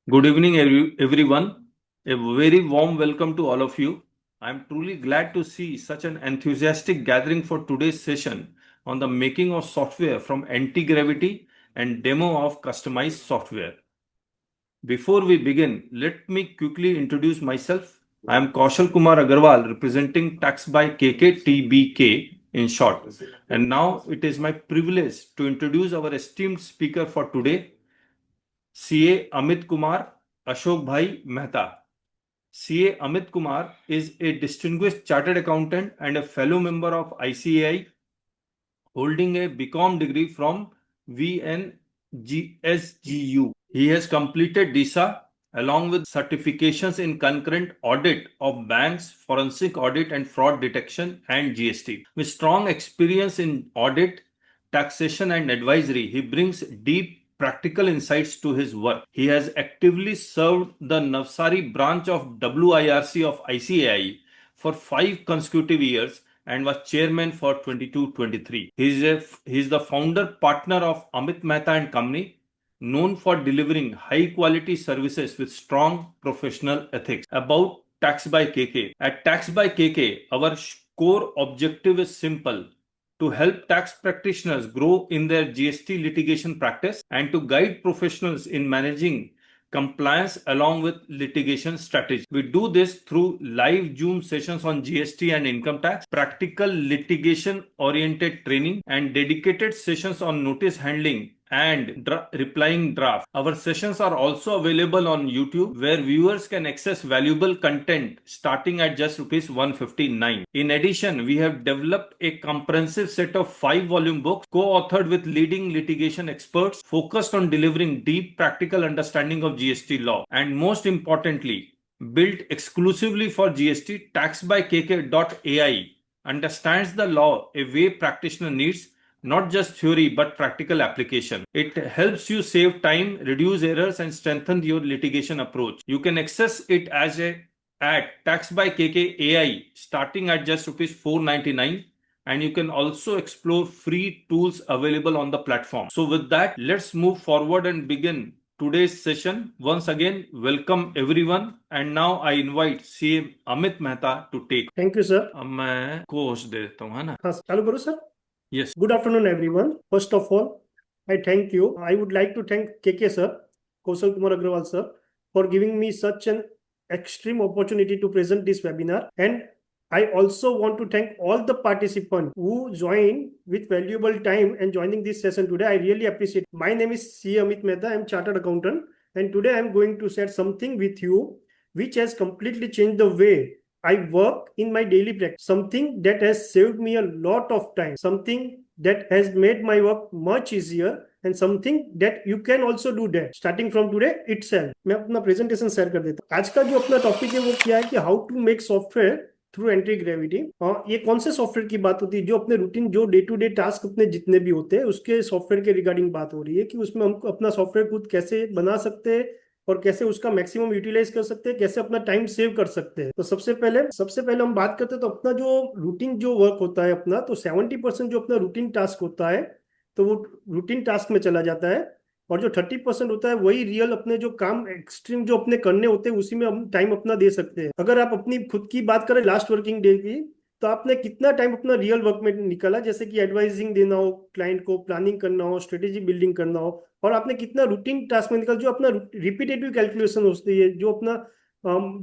Good evening, everyone. A very warm welcome to all of you. I am truly glad to see such an enthusiastic gathering for today's session on the making of software from anti-gravity and demo of customized software. Before we begin, let me quickly introduce myself. I am Kaushal Kumar Agarwal, representing Tax by KK in short. And now it is my privilege to introduce our esteemed speaker for today, CA Amit Kumar Ashok Bhai Mehta. CA Amit Kumar is a distinguished chartered accountant and a fellow member of ICAI, holding a BCom degree from VNGSGU. He has completed DISA along with certifications in concurrent audit of banks, forensic audit and fraud detection, and GST. With strong experience in audit, taxation and advisory, he brings deep practical insights to his work. He has actively served the Navsari branch of WIRC of ICAI for 5 consecutive years and was chairman for 22-23. He is the founder partner of Amit Mehta and Company, known for delivering high quality services with strong professional ethics. About Tax by KK. At Tax by KK, our core objective is simple: to help tax practitioners grow in their GST litigation practice and to guide professionals in managing compliance along with litigation strategy. We do this through live Zoom sessions on GST and income tax, practical litigation oriented training, and dedicated sessions on notice handling and replying draft. Our sessions are also available on YouTube, where viewers can access valuable content starting at just rupees 159. In addition, we have developed a comprehensive set of 5-volume books co-authored with leading litigation experts focused on delivering deep practical understanding of GST law, and most importantly, built exclusively for GST. Taxbykk.ai understands the law a way practitioner needs, not just theory but practical application. It helps you save time, reduce errors, and strengthen your litigation approach. You can access it at Tax by KK AI starting at just rupees 499, and you can also explore free tools available on the platform. So with that, let's move forward and begin today's session. Once again, welcome everyone, and now I invite CM Amit Mehta to take. Thank you sir. अब मैं को host दे देता हूँ, है ना? हाँ, चालू करो sir. Yes. Good afternoon, everyone. First of all, I thank you. I would like to thank KK sir, Kaushal Kumar Agrawal sir, for giving me such an extreme opportunity to present this webinar. And I also want to thank all the participants who joined with valuable time and joining this session today. I really appreciate. My name is C. Amit Mehta. I'm chartered accountant, and today I'm going to share something with you which has completely changed the way I work in my daily practice, something that has saved me a lot of time, something that has made my work much easier, and something that you can also do that starting from today itself. मैं अपना presentation share कर देता हूँ। आज का जो अपना topic है वो क्या है कि how to make software through Antigravity. और ये कौन से सॉफ्टवेयर की बात होती है? जो अपने रूटीन, जो डे टू डे टास्क अपने जितने भी होते हैं उसके सॉफ्टवेयर के रिगार्डिंग बात हो रही है कि उसमें हम अपना सॉफ्टवेयर खुद कैसे बना सकते हैं और कैसे उसका मैक्सिमम यूटिलाइज कर सकते हैं, कैसे अपना टाइम सेव कर सकते हैं। तो सबसे पहले हम बात करते हैं तो अपना जो रूटीन जो वर्क होता है अपना, तो 70% जो अपना रूटीन टास्क होता है तो वो रूटीन टास्क में चला जाता है, और जो 30% होता है वही रियल अपने जो काम एक्सट्रीम जो अपने करने होते हैं उसी में हम टाइम अपना दे सकते हैं। अगर आप अपनी खुद की बात करें लास्ट वर्किंग डे की, तो आपने कितना टाइम अपना रियल वर्क में निकाला, जैसे कि एडवाइजिंग देना हो क्लाइंट को, प्लानिंग करना हो, स्ट्रेटेजी बिल्डिंग करना हो, और आपने कितना रूटीन टास्क में निकाल, जो अपना रिपीटेटिव कैलकुलेशन होती है, जो अपना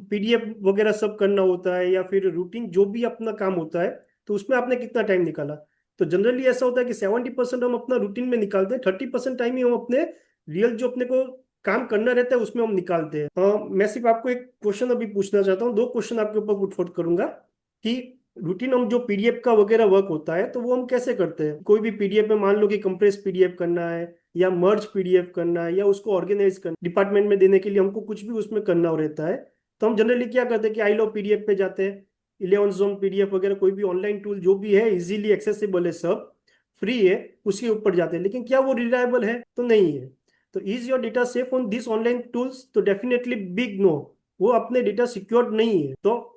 पीडीएफ वगैरह सब करना होता है, या फिर रूटीन जो भी अपना काम होता है, तो उसमें आपने कितना टाइम निकाला। तो जनरली ऐसा होता है कि 70% हम अपना रूटीन में निकालते हैं, 30% टाइम ही हम अपने रियल जो अपने को काम करना रहता है उसमें हम निकालते हैं। मैं सिर्फ आपको एक क्वेश्चन अभी पूछना चाहता हूँ, 2 क्वेश्चन आपके ऊपर पुट फॉर करूंगा कि रूटीन हम जो पीडीएफ का वगैरह वर्क होता है तो वो हम कैसे करते हैं। कोई भी पीडीएफ में मान लो कि कंप्रेस पीडीएफ करना है या मर्ज पीडीएफ करना है या उसको ऑर्गेनाइज करना, डिपार्टमेंट में देने के लिए हमको कुछ भी उसमें करना रहता है, तो हम जनरली क्या करते हैं कि आई लव पीडीएफ पे जाते हैं, 11 जोन पीडीएफ वगैरह कोई भी ऑनलाइन टूल जो भी है इजीली एक्सेसिबल है, सब फ्री है, उसके ऊपर जाते हैं। लेकिन क्या वो रिलायबल है? तो नहीं है। तो is your data safe on this online tools? तो डेफिनेटली बिग नो, वो अपने डेटा सिक्योर्ड नहीं है। तो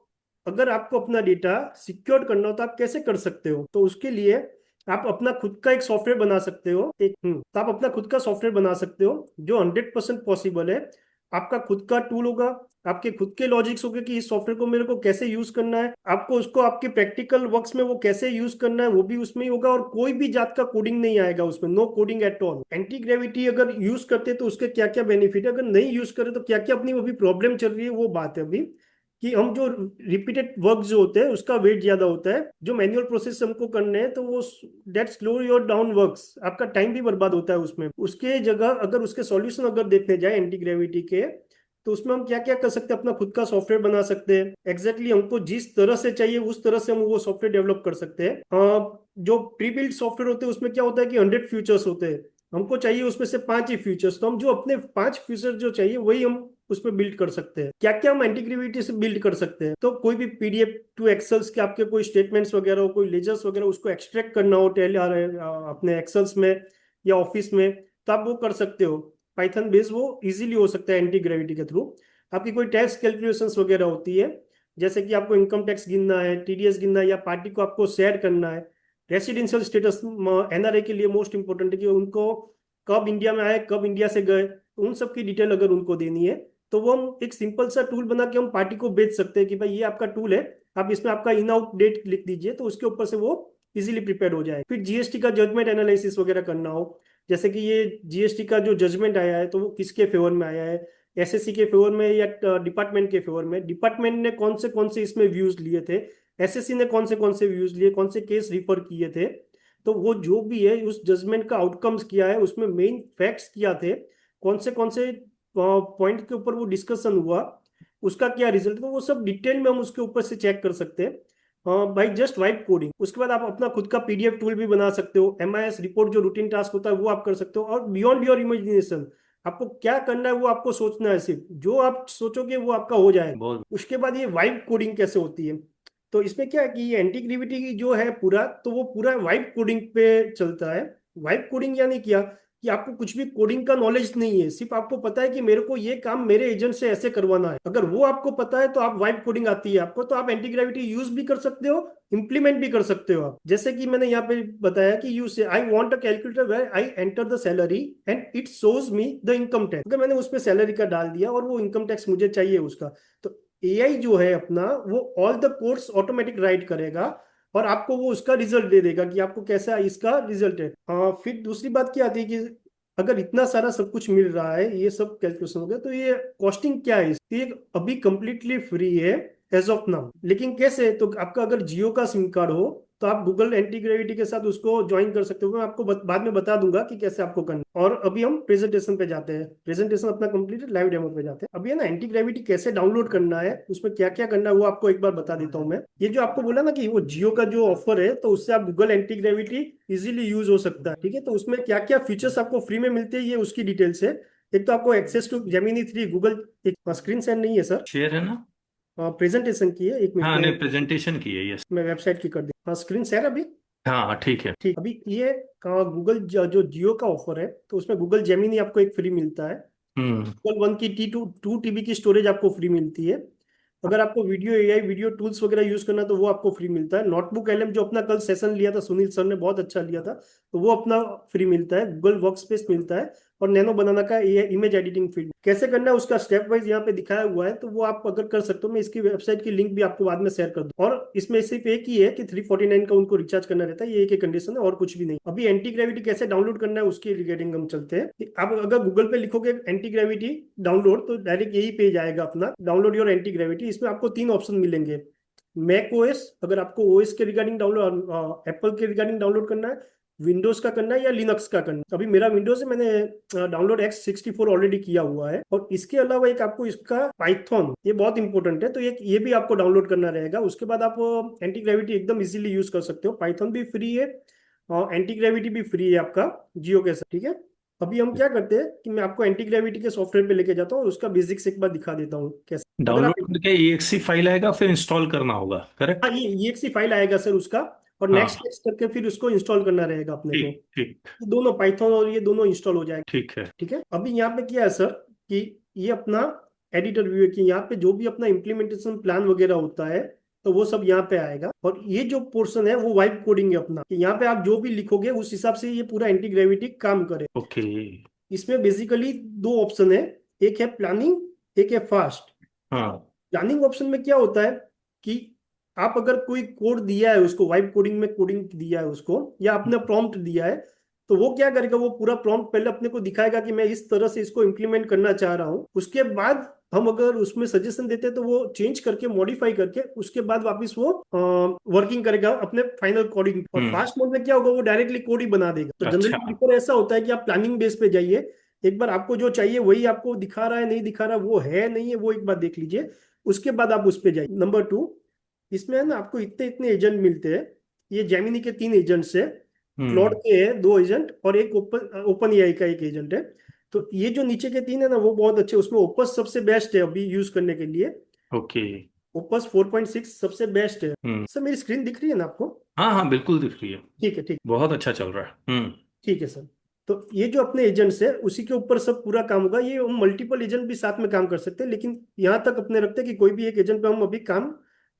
अगर आपको अपना डेटा सिक्योर करना हो तो आप कैसे कर सकते हो? तो उसके लिए आप अपना खुद का एक सॉफ्टवेयर बना सकते हो। तो आप अपना खुद का सॉफ्टवेयर बना सकते हो जो 100% पॉसिबल है। आपका खुद का टूल होगा, आपके खुद के लॉजिक्स होंगे कि इस सॉफ्टवेयर को मेरे को कैसे यूज करना है, आपको उसको आपके प्रैक्टिकल वर्क्स में वो कैसे यूज करना है वो भी उसमें ही होगा, और कोई भी जात का कोडिंग नहीं आएगा उसमें, no coding at all. Antigravity अगर यूज करते तो उसके क्या क्या बेनिफिट है, अगर नहीं यूज करे तो क्या क्या अपनी अभी प्रॉब्लम चल रही है, वो बात है अभी। कि हम जो रिपीटेड वर्क जो होते हैं उसका वेट ज्यादा होता है, जो मैनुअल प्रोसेस हमको करने हैं तो वो that slow your down works, आपका टाइम भी बर्बाद होता है उसमें। उसके जगह अगर उसके सॉल्यूशन अगर देखने जाए एंटी ग्रेविटी के, तो उसमें हम क्या क्या कर सकते हैं, अपना खुद का सॉफ्टवेयर बना सकते हैं, एग्जैक्टली हमको जिस तरह से चाहिए उस तरह से हम वो सॉफ्टवेयर डेवलप कर सकते हैं। जो प्री बिल्ड सॉफ्टवेयर होते हैं उसमें क्या होता है कि 100 फीचर्स होते हैं, हमको चाहिए उसमें से 5 ही फीचर्स, तो हम जो अपने 5 फीचर जो चाहिए वही हम उसमें बिल्ड कर सकते हैं। क्या क्या हम एंटीग्रेविटी से बिल्ड कर सकते हैं, तो कोई भी पीडीएफ टू एक्सेल्स के आपके कोई स्टेटमेंट्स वगैरह हो, कोई लेजर्स वगैरह उसको एक्सट्रैक्ट करना हो अपने एक्सेल्स में या ऑफिस में, तो आप वो कर सकते हो। पाइथन बेस वो इजीली हो सकता है एंटी ग्रेविटी के थ्रू। आपकी कोई टैक्स कैलकुलेशंस वगैरह होती है, जैसे कि आपको इनकम टैक्स गिनना है, टीडीएस गिनना है, या पार्टी को आपको शेयर करना है, रेसिडेंशियल स्टेटस एनआरए के लिए मोस्ट इंपॉर्टेंट है कि उनको कब इंडिया में आए, कब इंडिया से गए, तो उन सब की डिटेल अगर उनको देनी है तो वो हम एक सिंपल सा टूल बना के हम पार्टी को बेच सकते हैं कि भाई ये आपका टूल है, आप इसमें आपका इन आउट डेट लिख दीजिए, तो उसके ऊपर से वो इजीली प्रिपेयर हो जाए। फिर जीएसटी का जजमेंट एनालिसिस वगैरह करना हो, जैसे कि ये जीएसटी का जो जजमेंट आया है तो वो किसके फेवर में आया है, एसएससी के फेवर में या डिपार्टमेंट के फेवर में, डिपार्टमेंट ने कौन से इसमें व्यूज लिए थे, एसएससी ने कौन से व्यूज लिए, कौन से केस रिफर किए थे, तो वो जो भी है उस जजमेंट का आउटकम्स किया है, उसमें मेन फैक्ट्स क्या थे, कौन से पॉइंट के ऊपर वो डिस्कशन हुआ, उसका क्या रिजल्ट, तो वो सब डिटेल में हम उसके ऊपर से चेक कर सकते हैं भाई जस्ट वाइट कोडिंग। उसके बाद आप अपना खुद का पीडीएफ टूल भी बना सकते हो, एमआईएस रिपोर्ट जो रूटीन टास्क होता है वो आप कर सकते हो, और बियॉन्ड योर इमेजिनेशन, आपको क्या करना है वो आपको सोचना है, सिर्फ जो आप सोचोगे वो आपका हो जाएगा। बहुत उसके बाद ये वाइट कोडिंग कैसे होती है, तो इसमें क्या है कि ये एंटी ग्रेविटी की जो है पूरा, तो वो पूरा वाइब कोडिंग पे चलता है। वाइब कोडिंग यानी क्या कि आपको कुछ भी कोडिंग का नॉलेज नहीं है, सिर्फ आपको पता है कि मेरे को ये काम मेरे एजेंट से ऐसे करवाना है, अगर वो आपको पता है तो आप वाइब कोडिंग आती है आपको, तो आप एंटी ग्रेविटी यूज भी कर सकते हो, इंप्लीमेंट भी कर सकते हो आप। जैसे कि मैंने यहाँ पे बताया कि you say I want a calculator where I enter the salary and it shows me the income tax, अगर मैंने उसमें सैलरी का डाल दिया और वो इनकम टैक्स मुझे चाहिए उसका, तो एआई जो है अपना वो all the codes automatic right करेगा और आपको वो उसका रिजल्ट दे देगा कि आपको कैसा इसका रिजल्ट है। फिर दूसरी बात क्या आती है कि अगर इतना सारा सब कुछ मिल रहा है, ये सब कैलकुलेशन हो गया, तो ये कॉस्टिंग क्या है इसकी, ये अभी कंप्लीटली फ्री है एज ऑफ नाउ। लेकिन कैसे, तो आपका अगर जियो का सिम कार्ड हो तो आप गूगल एंटी ग्रेविटी के साथ उसको ज्वाइन कर सकते हो, मैं आपको बाद में बता दूंगा कि कैसे आपको करना है। और अभी हम प्रेजेंटेशन पे जाते हैं, प्रेजेंटेशन अपना कंप्लीट है, लाइव डेमो पे जाते हैं। अभी है ना एंटी ग्रेविटी कैसे डाउनलोड करना है, उसमें क्या क्या करना है वो आपको एक बार बता देता हूँ मैं। ये जो आपको बोला ना कि वो जियो का जो ऑफर है, तो उससे आप Google anti gravity easily use हो सकता है, ठीक है। तो उसमें क्या क्या फीचर्स आपको फ्री में मिलते हैं ये उसकी डिटेल्स है। एक तो आपको एक्सेस टू जेमिनी 3 गूगल, एक स्क्रीन शेयर नहीं है सर, शेयर है ना। प्रेजेंटेशन की है, एक मिनट हाँ, में नहीं, प्रेजेंटेशन की है, यस। मैं वेबसाइट की कर दी, हाँ स्क्रीन शेयर अभी, हाँ हाँ, ठीक है। ठीक। अभी ये गूगल जो जियो का ऑफर है, तो उसमें गूगल जेमिनी आपको एक फ्री मिलता है, हम्म। गूगल वन की टू टीबी की स्टोरेज आपको फ्री मिलती है। अगर आपको वीडियो एआई वीडियो टूल्स वगैरह यूज करना है तो वो आपको फ्री मिलता है। नोटबुक एलएम जो अपना कल सेशन लिया था सुनील सर ने, बहुत अच्छा लिया था, तो वो अपना फ्री मिलता है। गूगल वर्कस्पेस मिलता है, और नैनो बनाना का इमेज एडिटिंग फील्ड कैसे करना है उसका स्टेप वाइज यहाँ पे दिखाया हुआ है, तो वो आप अगर कर सकते हो, मैं इसकी वेबसाइट की लिंक भी आपको बाद में शेयर कर दूँ। और इसमें सिर्फ एक ही है कि 349 का उनको रिचार्ज करना रहता है, ये एक ही कंडीशन है और कुछ भी नहीं। अभी एंटी ग्रेविटी कैसे डाउनलोड करना है उसके रिगार्डिंग हम चलते हैं। आप अगर गूगल पे लिखोगे एंटी ग्रेविटी डाउनलोड, तो डायरेक्ट यही पेज आएगा अपना, डाउनलोड योर एंटी ग्रेविटी। इसमें आपको 3 ऑप्शन मिलेंगे, मैक ओएस, अगर आपको ओएस के रिगार्डिंग डाउनलोड, एप्पल के रिगार्डिंग डाउनलोड करना है, विंडोज का करना है या लिनक्स का करना है। अभी मेरा विंडोज है, मैंने डाउनलोड X64 ऑलरेडी किया हुआ है। और इसके अलावा एक आपको इसका पाइथन, ये बहुत इंपॉर्टेंट है, तो ये भी आपको डाउनलोड करना रहेगा। उसके बाद आप एंटी ग्रेविटी एकदम इजीली यूज कर सकते हो, पाइथन भी फ्री है और एंटी ग्रेविटी भी फ्री है आपका जियो के साथ, ठीक है। अभी हम क्या करते हैं कि मैं आपको एंटी ग्रेविटी के सॉफ्टवेयर पे लेके जाता हूँ और उसका बेसिक्स एक बार दिखा देता हूँ कैसे। अगर आप, डाउनलोड करके EXE फाइल आएगा, फिर इंस्टॉल करना होगा, हाँ करेक्ट। ये एक सी फाइल आएगा सर उसका, और नेक्स्ट हाँ, नेक्स्ट करके फिर उसको इंस्टॉल करना रहेगा अपने को। ठीक ठीक। ये दोनों पाइथन और ये दोनों इंस्टॉल हो जाएगा, ठीक है। ठीक है। अभी यहाँ पे क्या है सर कि ये अपना एडिटर व्यू है, कि यहाँ पे जो भी अपना इम्प्लीमेंटेशन प्लान वगैरह होता है तो वो सब यहाँ पे आएगा। और ये जो पोर्शन है वो वाइब कोडिंग है अपना, कि यहाँ पे आप जो भी लिखोगे उस हिसाब से ये पूरा एंटी ग्रेविटी काम करे। ओके। इसमें बेसिकली 2 ऑप्शन है, एक है प्लानिंग, एक है फास्ट। हाँ। प्लानिंग ऑप्शन में क्या होता है कि आप अगर कोई कोड दिया है उसको, वाइब कोडिंग में कोडिंग दिया है उसको, या आपने प्रॉम्प्ट दिया है, तो वो क्या करेगा, वो पूरा प्रॉम्प्ट पहले अपने को दिखाएगा कि मैं इस तरह से इसको इम्प्लीमेंट करना चाह रहा हूँ। उसके बाद हम अगर उसमें सजेशन देते हैं तो वो चेंज करके, मॉडिफाई करके, उसके बाद वापस वो वर्किंग करेगा अपने फाइनल कोडिंग। और हम्म। फास्ट मोड में क्या होगा, वो डायरेक्टली कोड ही बना देगा। तो जनरली अच्छा। प्रिफर ऐसा होता है कि आप प्लानिंग बेस पे जाइए, एक बार आपको जो चाहिए वही आपको दिखा रहा है, नहीं दिखा रहा, वो है नहीं है, वो एक बार देख लीजिए, उसके बाद आप उस पे जाइए। नंबर 2, इसमें है ना आपको इतने इतने एजेंट मिलते हैं। ये जेमिनी के 3 एजेंट्स है, क्लॉड हम्म। के है 2 एजेंट, और एक ओपन एआई का एक एजेंट है। तो ये जो नीचे के 3 है ना, वो बहुत अच्छे। उसमें ओपस सबसे बेस्ट है अभी यूज करने के लिए। ओके। ओपस 4.6 सबसे बेस्ट है। हम्म। सर मेरी स्क्रीन दिख रही है ना आपको? हाँ हाँ, बिल्कुल दिख रही है। ठीक है, ठीक। बहुत अच्छा चल रहा है। हम्म। ठीक है सर। तो ये जो अपने एजेंट्स है उसी के ऊपर सब पूरा काम होगा। ये हम मल्टीपल एजेंट भी साथ में काम कर सकते हैं, लेकिन यहाँ तक अपने रखते हैं कि कोई भी एक एजेंट पे हम अभी काम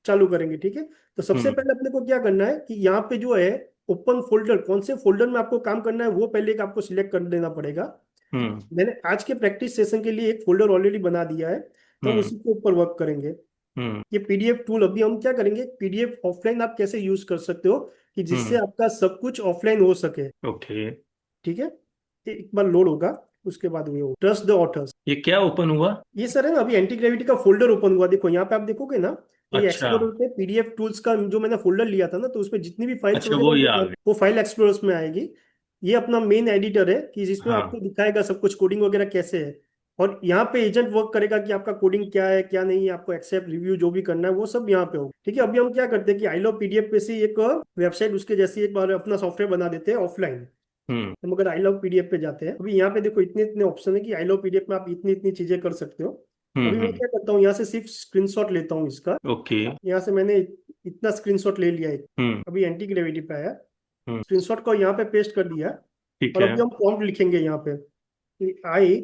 चालू करेंगे। ठीक है। तो सबसे हम्म। पहले अपने को क्या करना है कि यहाँ पे जो है ओपन फोल्डर, कौन से फोल्डर में आपको काम करना है वो पहले एक आपको सिलेक्ट कर देना पड़ेगा। हम्म। मैंने आज के प्रैक्टिस सेशन के लिए एक फोल्डर ऑलरेडी बना दिया है, तो हम हम्म। उसी के ऊपर वर्क करेंगे। हम्म। ये पीडीएफ टूल अभी हम क्या करेंगे, पीडीएफ ऑफलाइन आप कैसे यूज कर सकते हो कि जिससे हम्म। आपका सब कुछ ऑफलाइन हो सके। ओके। ठीक है। एक बार लोड होगा, उसके बाद वो ट्रस्ट द ऑथर्स। ये क्या ओपन हुआ? ये सर है ना, अभी एंटी ग्रेविटी का फोल्डर ओपन हुआ। देखो यहाँ पे आप देखोगे ना, ये अच्छा। एक्सप्लोरर पे पीडीएफ टूल्स का जो मैंने फोल्डर लिया था ना, तो उसमें जितनी भी फाइल्स अच्छा, वगैरह वो ये आ होंगी, गए। वो फाइल एक्सप्लोरर्स में आएगी। ये अपना मेन एडिटर है कि जिसमें हाँ। आपको दिखाएगा सब कुछ, कोडिंग वगैरह कैसे है। और यहाँ पे एजेंट वर्क करेगा कि आपका कोडिंग क्या है क्या नहीं है, आपको एक्सेप्ट रिव्यू जो भी करना है वो सब यहाँ पे होगा। ठीक है। अभी हम क्या करते हैं कि आई लव पीडीएफ पे से एक वेबसाइट उसके जैसी एक बार अपना सॉफ्टवेयर बना देते हैं ऑफलाइन। हम्म। हम अगर आई लव पीडीएफ पे जाते हैं, अभी यहाँ पे देखो इतने इतने ऑप्शन है कि आई लव पीडीएफ में आप इतनी इतनी चीजें कर सकते हो। अभी मैं हम्म। क्या करता हूँ, यहाँ से सिर्फ स्क्रीनशॉट लेता हूँ इसका। ओके। यहाँ से मैंने इतना स्क्रीनशॉट ले लिया है। हम्म। अभी एंटी ग्रेविटी पे आया, हम्म। स्क्रीनशॉट को यहाँ पे पेस्ट कर दिया। ठीक और है। अभी हम प्रॉम्प्ट लिखेंगे यहाँ पे कि आई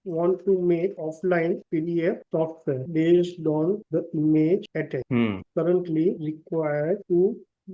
want to make offline PDF software based on the image attached. Hmm. Currently required two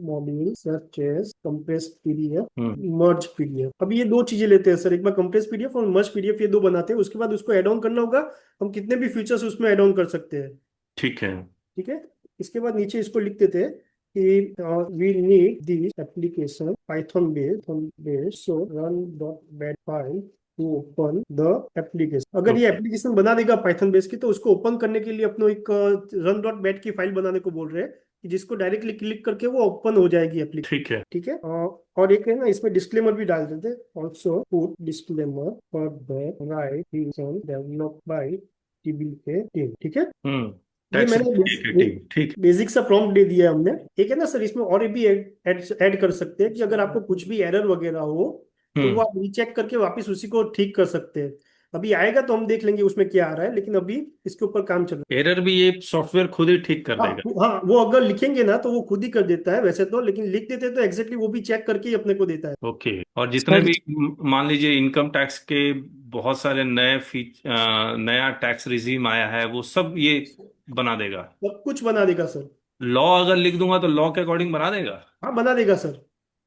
modules such as compressed PDF, hmm. merge PDF। अभी ये दो चीजें लेते हैं सर, एक बार compressed PDF और merge PDF, ये दो बनाते हैं। उसके बाद उसको ऐड ऑन करना होगा। हम कितने भी फीचर्स उसमें ऐड ऑन कर सकते हैं। ठीक है। ठीक है। इसके बाद नीचे इसको लिख देते हैं कि we need this application Python based so run dot bat file to open the application. अगर ये ओके। एप्लीकेशन बना देगा पाइथन बेस की, तो उसको ओपन करने के लिए अपने एक रन डॉट बैट की फाइल बनाने को बोल रहे हैं कि जिसको डायरेक्टली क्लिक करके वो ओपन हो जाएगी एप्लीकेशन। ठीक है। ठीक है। और एक है ना, इसमें डिस्क्लेमर भी डाल देते हैं, also put disclaimer for the right reason develop by TB के टीम। ठीक है। हम्म। ये टैक्स। मैंने ठीक है, ठीक ठीक। बेसिक सा प्रॉम्प्ट दे दिया है हमने। एक है ना सर, इसमें और भी ऐड कर सकते हैं कि अगर आपको कुछ भी एरर वगैरह हो, तो वो हम्म। आप रीचेक करके वापस उसी को ठीक कर सकते हैं। अभी आएगा तो हम देख लेंगे उसमें क्या आ रहा है, लेकिन अभी इसके ऊपर काम चल रहा एरर भी ये सॉफ्टवेयर खुद ही ठीक कर है। देगा? हाँ वो अगर लिखेंगे ना तो वो खुद ही कर देता है वैसे तो, लेकिन लिख देते हैं तो एग्जैक्टली वो भी चेक करके ही अपने को देता है। ओके। और जितने सर भी मान लीजिए इनकम टैक्स के बहुत सारे नया टैक्स रिजीम आया है, वो सब ये बना देगा? सब कुछ बना देगा सर। लॉ अगर लिख दूंगा तो लॉ के अकॉर्डिंग बना देगा? हाँ बना देगा सर।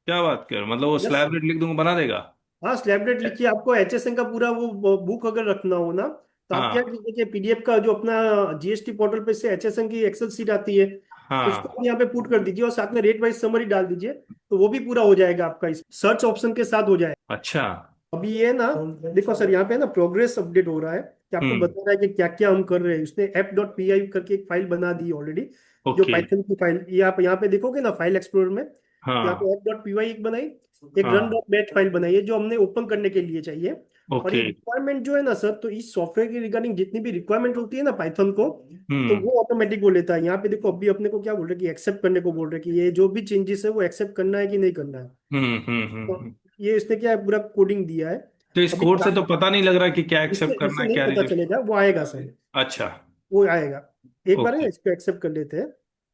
क्या बात कर, मतलब वो यस। स्लैब रेट लिख दूंगा, बना देगा? हाँ स्लैब रेट लिखिए, आपको एचएसएन का पूरा वो बुक अगर रखना हो ना, तो आप क्या हाँ। कीजिए कि पीडीएफ का जो अपना जीएसटी पोर्टल पे से एचएसएन की एक्सेल शीट आती है, उसको हाँ। आप यहाँ पे पुट कर दीजिए और साथ में रेट वाइज समरी डाल दीजिए, तो वो भी पूरा हो जाएगा आपका, इस सर्च ऑप्शन के साथ हो जाएगा। अच्छा। अभी ये ना, देखो सर यहाँ पे ना प्रोग्रेस अपडेट हो रहा है कि आपको हम्म। बता रहा है कि क्या क्या हम कर रहे हैं। उसने app.py करके एक फाइल बना दी ऑलरेडी, जो ओके। पाइथन की फाइल। ये आप यहाँ पे देखोगे ना फाइल एक्सप्लोरर में, यहाँ हाँ। पे app.py एक बनाई, एक run हाँ। डॉट बैट फाइल बनाई है जो हमने ओपन करने के लिए चाहिए। और ये ओके। रिक्वायरमेंट जो है ना सर, तो इस सॉफ्टवेयर की रिगार्डिंग जितनी भी रिक्वायरमेंट होती है ना पाइथन को, तो हम्म। वो ऑटोमेटिक वो लेता है। यहाँ पे देखो अभी अपने को क्या बोल रहे हैं कि एक्सेप्ट करने को बोल रहे हैं कि ये जो भी चेंजेस है वो एक्सेप्ट करना है कि नहीं करना है। तो हम्म। ये इसने क्या है, पूरा कोडिंग दिया है। तो इस अभी कोड से तो पता नहीं लग रहा कि क्या इससे एक्सेप्ट करना इससे है नहीं क्या पता रिजेक्ट। चलेगा, वो आएगा सर। अच्छा। वो आएगा। एक बार है ना ओके। इसको एक्सेप्ट कर लेते हैं।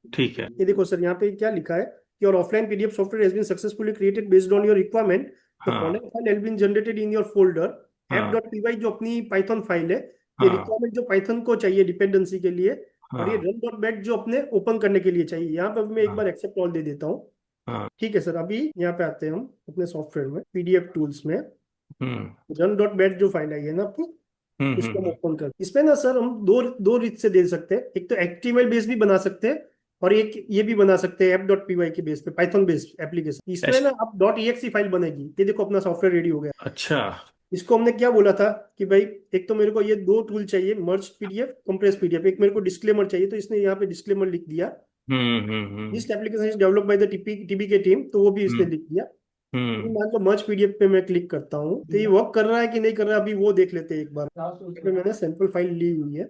ठीक है। ये देखो सर यहाँ पे क्या लिखा है कि your offline PDF software has been successfully created based on your requirement. The हाँ। Following file has been generated in your folder हाँ। app.py, जो अपनी पाइथन फाइल है। ये हाँ। रिक्वायरमेंट जो पाइथन को चाहिए डिपेंडेंसी के लिए, और ये हाँ। रन डॉट बैट जो अपने ओपन करने के लिए चाहिए। यहाँ पे मैं एक हाँ। बार एक्सेप्ट ऑल दे देता हूँ। हाँ। ठीक है सर। अभी यहाँ पे आते हैं हम अपने सॉफ्टवेयर में, पीडीएफ टूल्स में, हम्म। रन डॉट बैट जो फाइल आई है ना आपकी, इसको हम हम्म। ओपन कर, इसमें ना सर हम दो दो रीत से दे सकते हैं। एक तो HTML बेस भी बना सकते हैं, और एक ये भी बना सकते हैं app.py के बेस पे, पाइथन बेस्ड एप्लीकेशन। इसमें एस- ना आप .exe फाइल बनेगी। ये देखो अपना सॉफ्टवेयर रेडी हो गया। अच्छा। इसको हमने क्या बोला था कि भाई एक तो मेरे को ये दो टूल चाहिए, मर्ज पीडीएफ, कंप्रेस पीडीएफ। एक मेरे को डिस्क्लेमर चाहिए, तो इसने यहाँ पे डिस्क्लेमर लिख दिया, हम्म। This application is developed by the TPK के टीम, तो वो भी इसने हम्म। लिख दिया। अभी हम्म। मान लो मर्ज पीडीएफ पे मैं क्लिक करता हूँ, तो ये वर्क कर रहा है कि नहीं कर रहा है, अभी वो देख लेते हैं एक बार। इसमें मैंने सैंपल फाइल ली हुई है,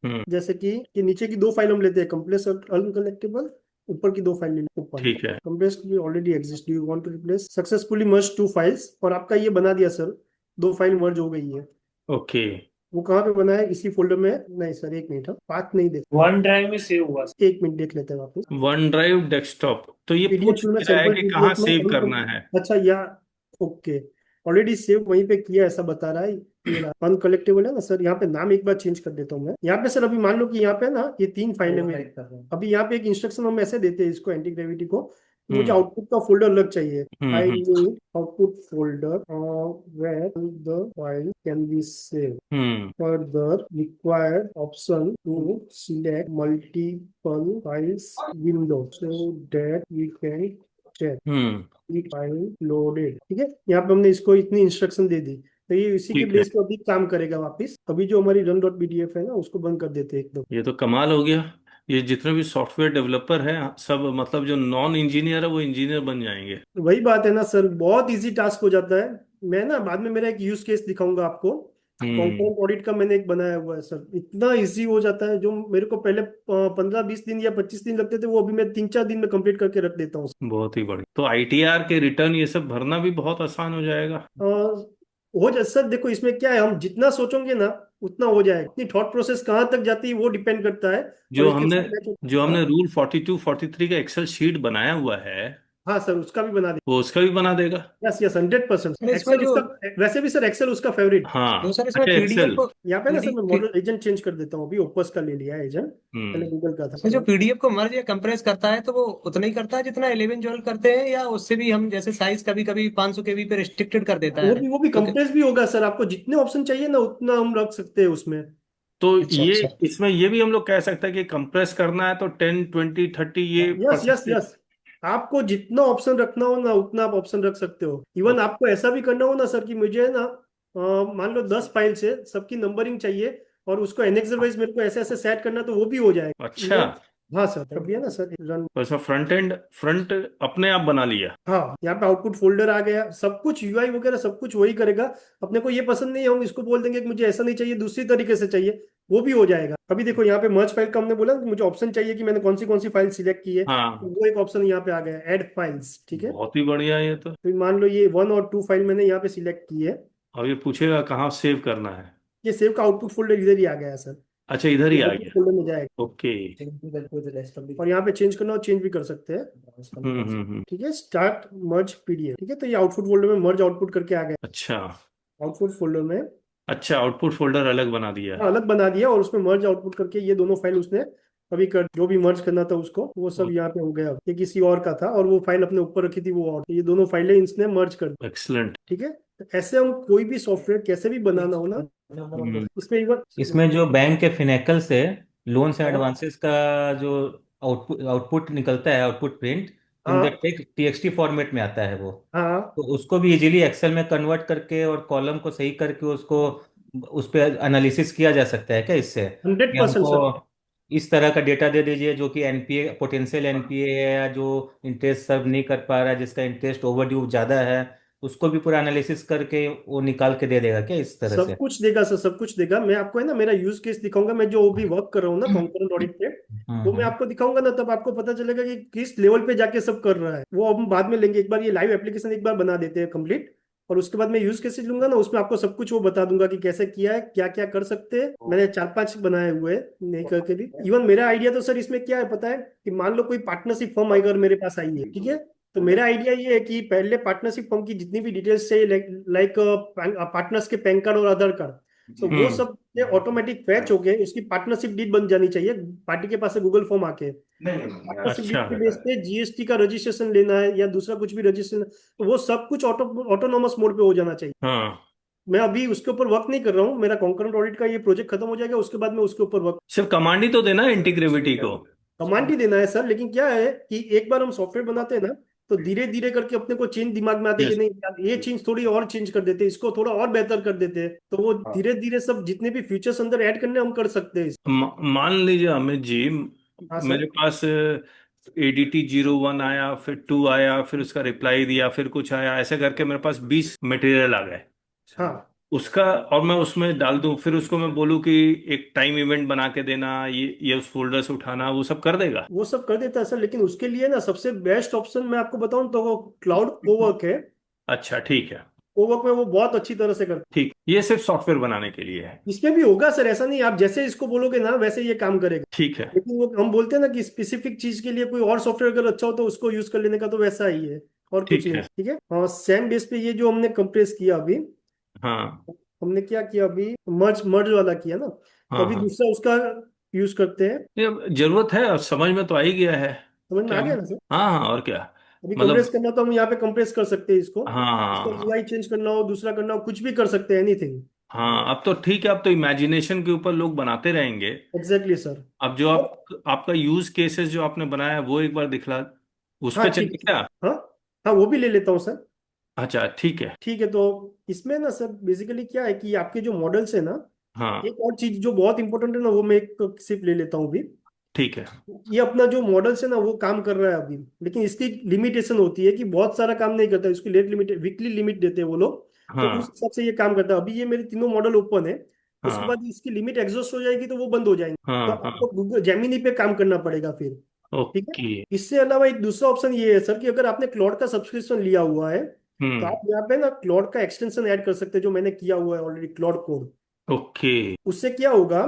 हम्म। जैसे कि नीचे की दो फाइल हम लेते हैं, कंप्रेस और अनकलेक्टेबल। ऊपर की दो फाइल ले लेते हैं। ऊपर ठीक है। कंप्रेस भी already exist, you want to replace, successfully merge two files, और आपका ये बना दिया सर, दो फाइल मर्ज हो गई है। ओके। वो कहाँ पे बना है, इसी फोल्डर में? नहीं सर, एक मिनट, हम पाथ नहीं देख, वन ड्राइव में सेव हुआ। एक मिनट देख लेते हैं वापस। वन ड्राइव डेस्कटॉप, तो ये पीडीएफ पूछ में, क्या है सैंपल कि कहाँ पीडीएफ में सेव करना है? अच्छा या, ओके, ऑलरेडी सेव वहीं पे किया ऐसा बता रहा है। ये अनकलेक्टेबल है ना सर, यहाँ पे नाम एक बार चेंज कर देता हूँ मैं। यहाँ पे सर अभी मान लो कि यहाँ पे ना ये तीन फाइल है मेरी। अभी यहाँ पे एक इंस्ट्रक्शन हम ऐसे देते हैं इसको, एंटी ग्रेविटी को, कि मुझे हम्म। आउटपुट का फोल्डर अलग चाहिए। I hmm. Need output folder where the file can be save. Hmm. Further, required option to select multiple files window so that we can check hmm. each file loaded। ठीक है, यहाँ पे हमने इसको इतनी इंस्ट्रक्शन दे दी, तो ये इसी के ठीक है। बेस पे अभी काम करेगा वापस। अभी जो हमारी run.pdf है ना, उसको बंद कर देते हैं एकदम। ये तो कमाल हो गया। ये जितने भी सॉफ्टवेयर डेवलपर हैं सब, मतलब जो नॉन इंजीनियर है वो इंजीनियर बन जाएंगे। वही बात है ना सर, बहुत इजी टास्क हो जाता है। मैं ना बाद में मेरा एक यूज केस दिखाऊंगा आपको। हम्म। कॉन्करेंट ऑडिट का मैंने एक बनाया हुआ है सर, इतना इजी हो जाता है। जो मेरे को पहले 15-20 दिन या 25 दिन लगते थे, वो अभी मैं 3-4 दिन में कंप्लीट करके रख देता हूँ। बहुत ही बढ़िया। तो आईटीआर के रिटर्न ये सब भरना भी बहुत आसान हो जाएगा। हो जाए सर, देखो इसमें क्या है, हम जितना सोचोंगे ना उतना हो जाएगा। इतनी थॉट प्रोसेस कहाँ तक जाती है वो डिपेंड करता है। और जो इसके हमने साथ मैं जो हाँ, हमने रूल 42 43 का एक्सेल शीट बनाया हुआ है, हाँ सर, उसका भी बना दे। वो उसका भी बना देगा। Yes yes, 100%। सर इसमें एक्सेल जो उसका, वैसे भी सर एक्सेल उसका फेवरेट। हाँ। सर इसमें अच्छा, पीडीएफ एक्सेल। को यहाँ पे ना सर पीडी मैं मॉडल एजेंट चेंज कर देता हूँ। अभी ओपस का ले लिया है एजेंट, पहले हम्म। गूगल का इसमें जो था। पीडीएफ को मर्ज या कंप्रेस करता है तो वो उतना ही करता है जितना 11 12 करते हैं, या उससे भी हम जैसे साइज कभी कभी 500 केबी पे रिस्ट्रिक्टेड कर देता है? वो भी तो कंप्रेस भी होगा सर, आपको जितने ऑप्शन चाहिए ना उतना हम रख सकते हैं उसमें। तो अच्छा ये, अच्छा। इसमें ये भी हम लोग कह सकते हैं कि कंप्रेस करना है तो 10 20 30 ये यस यस परसेंटेज। यस, आपको जितना ऑप्शन रखना हो ना उतना आप ऑप्शन रख सकते हो। इवन आपको ऐसा भी करना हो ना सर, कि मुझे ना मान लो 10 फाइल से सबकी नंबरिंग चाहिए, और उसको एनेक्सर वाइज मेरे को ऐसे ऐसे सेट करना, तो वो भी हो जाएगा। अच्छा। हाँ सर, अभी है ना सर रन। तो इसमें फ्रंट अपने आप बना लिया। हाँ, यहाँ पे आउटपुट फोल्डर आ गया, सब कुछ यूआई वगैरह सब कुछ वही करेगा। अपने को ये पसंद नहीं है, हम इसको बोल देंगे कि मुझे ऐसा नहीं चाहिए, दूसरी तरीके से चाहिए, वो भी हो जाएगा। अभी देखो यहाँ पे मर्ज फाइल का हमने बोला कि मुझे ऑप्शन चाहिए कि मैंने कौन सी फाइल सिलेक्ट की है, तो हाँ। वो एक ऑप्शन यहाँ पे आ गया, ऐड फाइल्स। ठीक है, बहुत ही बढ़िया ये तो। तो मान लो ये 1 और 2 फाइल मैंने यहाँ पे सिलेक्ट की है। अब ये पूछेगा कहाँ सेव करना है। ये सेव का आउटपुट फोल्डर इधर ही आ गया है सर, अच्छा, इधर ये ही आ आउटपुट गया। फोल्डर में जाएगा। ओके। और यहाँ पे चेंज करना हो चेंज भी कर सकते हैं। हम्म। ठीक है, स्टार्ट मर्ज पीडीएफ। ठीक है, तो ये आउटपुट फोल्डर में मर्ज आउटपुट करके आ गया। अच्छा। आउटपुट फोल्डर में अच्छा, आउटपुट फोल्डर अलग बना दिया। अलग बना दिया, और उसमें मर्ज आउटपुट करके ये दोनों फाइल उसने अभी कर, जो भी मर्ज करना था उसको, वो सब यहाँ पे हो गया। अब ये किसी और का था, और वो फाइल अपने ऊपर रखी थी वो, और ये दोनों फाइलें इसने मर्ज कर दी। एक्सलेंट। ठीक है, तो ऐसे हम कोई भी सॉफ्टवेयर कैसे भी बनाना हो ना, इसमें एक बार इसमें जो बैंक के फिनेकल से लोन्स एंड हाँ एडवांसेस का जो आउटपुट निकलता है, आउटपुट प्रिंट इन द हाँ टीएक्सटी फॉर्मेट में आता है वो। हाँ, तो उसको भी इजीली एक्सेल में कन्वर्ट करके और कॉलम को सही करके उसको उस पर एनालिसिस किया जा सकता है क्या इससे, कि 100% हमको सर। इस तरह का डेटा दे दीजिए जो कि एनपीए, पोटेंशियल एनपीए है, या जो इंटरेस्ट सर्व नहीं कर पा रहा है, जिसका इंटरेस्ट ओवरड्यू ज़्यादा है, उसको भी पूरा एनालिसिस करके वो निकाल के दे देगा क्या इस तरह सब से? कुछ देगा सर, सब कुछ देगा। मैं आपको है ना मेरा यूज केस दिखाऊंगा, मैं जो भी वर्क कर रहा हूँ ना कॉन्करेंट ऑडिट पे, वो मैं हम्म। आपको दिखाऊंगा ना, तब आपको पता चलेगा कि किस लेवल पे जाके सब कर रहा है। वो हम बाद में लेंगे, एक बार ये लाइव एप्लीकेशन एक बार बना देते हैं कंप्लीट, और उसके बाद मैं यूज केसेस लूंगा ना, उसमें आपको सब कुछ वो बता दूंगा कि कैसे किया है, क्या क्या कर सकते हैं। मैंने 4-5 बनाए हुए हैं, नहीं करके भी। इवन मेरा आइडिया तो सर इसमें क्या है पता है, कि मान लो कोई पार्टनरशिप फर्म अगर मेरे पास आई है, ठीक है, तो मेरा आइडिया ये है कि पहले पार्टनरशिप फर्म की जितनी भी डिटेल्स चाहिए, लाइक पार्टनर्स के पैन कार्ड और आधार कार्ड, तो वो हम्म। सब ऑटोमेटिक फैच हो गए, उसकी पार्टनरशिप डीड बन जानी चाहिए पार्टी के पास से गूगल फॉर्म आके। पार्टनरशिप डीड अच्छा। के बेस पे जीएसटी का रजिस्ट्रेशन लेना है या दूसरा कुछ भी रजिस्ट्रेशन, तो वो सब कुछ ऑटोनोमस मोड पे हो जाना चाहिए। हाँ। मैं अभी उसके ऊपर वर्क नहीं कर रहा हूँ, मेरा कॉन्करेंट ऑडिट का ये प्रोजेक्ट खत्म हो जाएगा, उसके बाद मैं उसके ऊपर वर्क। सिर्फ कमांड ही तो देना है इंटीग्रेविटी को। कमांड ही देना है सर, लेकिन क्या है कि एक बार हम सॉफ्टवेयर बनाते हैं ना, तो धीरे धीरे करके अपने को चेंज दिमाग में आते हैं कि यस। नहीं यार, ये चेंज थोड़ी और चेंज कर देते हैं, इसको थोड़ा और बेहतर कर देते हैं, तो वो धीरे धीरे सब जितने भी फीचर्स अंदर ऐड करने हम कर सकते हैं। मान लीजिए अमित जी, हाँ मेरे सर। पास ADT 01 आया, फिर 2 आया, फिर उसका रिप्लाई दिया, फिर कुछ आया, ऐसे करके मेरे पास 20 मटेरियल आ गए हाँ उसका। और मैं उसमें डाल दूं, फिर उसको मैं बोलूं कि एक टाइम इवेंट बना के देना, ये उस फोल्डर से उठाना, वो सब कर देगा। वो सब कर देता है सर, लेकिन उसके लिए ना सबसे बेस्ट ऑप्शन मैं आपको बताऊं तो वो क्लाउड कोवर्क है। अच्छा ठीक है। कोवर्क में वो बहुत अच्छी तरह से करता ठीक, ये सिर्फ सॉफ्टवेयर बनाने के लिए है। है। इसमें भी होगा सर, ऐसा नहीं, आप जैसे इसको बोलोगे ना वैसे ये काम करेगा। ठीक है। लेकिन वो हम बोलते हैं ना कि स्पेसिफिक चीज के लिए कोई और सॉफ्टवेयर अगर अच्छा हो तो उसको यूज कर लेने का, तो वैसा ही है, और कुछ ठीक नहीं। है। ठीक है, हाँ, सेम बेस पे ये जो हमने कंप्रेस किया अभी, हाँ हमने क्या किया अभी, मर्ज मर्ज वाला किया ना, तो हाँ अभी हाँ। दूसरा उसका यूज करते हैं। ये जरूरत है, अब समझ में तो आ ही गया है। समझ में आ क्या? गया ना सर? हाँ हाँ, और क्या। अभी कंप्रेस मतलब करना तो हम यहाँ पे कंप्रेस कर सकते हैं इसको। इसका हाँ यूआई चेंज करना हो, दूसरा करना हो, कुछ भी कर सकते हैं, एनीथिंग। हाँ, अब तो ठीक है, अब तो इमेजिनेशन के ऊपर लोग बनाते रहेंगे। Exactly sir. अब जो आपका यूज केसेस जो आपने बनाया है, वो एक बार दिखला, उस हाँ पे ठीक चले है। क्या? हाँ हाँ, वो भी ले लेता हूँ सर। अच्छा ठीक है। ठीक है, तो इसमें ना सर बेसिकली क्या है कि आपके जो मॉडल्स है ना, हाँ एक और चीज जो बहुत इंपॉर्टेंट है ना, वो मैं एक सिर्फ ले लेता हूँ अभी। ठीक है। ये अपना जो मॉडल्स है ना वो काम कर रहा है अभी, लेकिन इसकी लिमिटेशन होती है कि बहुत सारा काम नहीं करता है, इसकी लेट लिमिट, वीकली लिमिट देते हैं वो लोग। तो उस हाँ हिसाब से ये काम करता है। अभी ये मेरे तीनों मॉडल ओपन है, उसके हाँ बाद इसकी लिमिट एग्जॉस्ट हो जाएगी तो वो बंद हो जाएंगे। तो हाँ हाँ। आपको गूगल जेमिनी पे काम करना पड़ेगा फिर। ठीक है। ओके। इससे अलावा एक दूसरा ऑप्शन ये है सर कि अगर आपने क्लॉड का सब्सक्रिप्शन लिया हुआ है, तो हम्म। आप यहाँ पे ना क्लॉड का एक्सटेंशन ऐड कर सकते हैं, जो मैंने किया हुआ है ऑलरेडी, क्लॉड कोड। ओके। उससे क्या होगा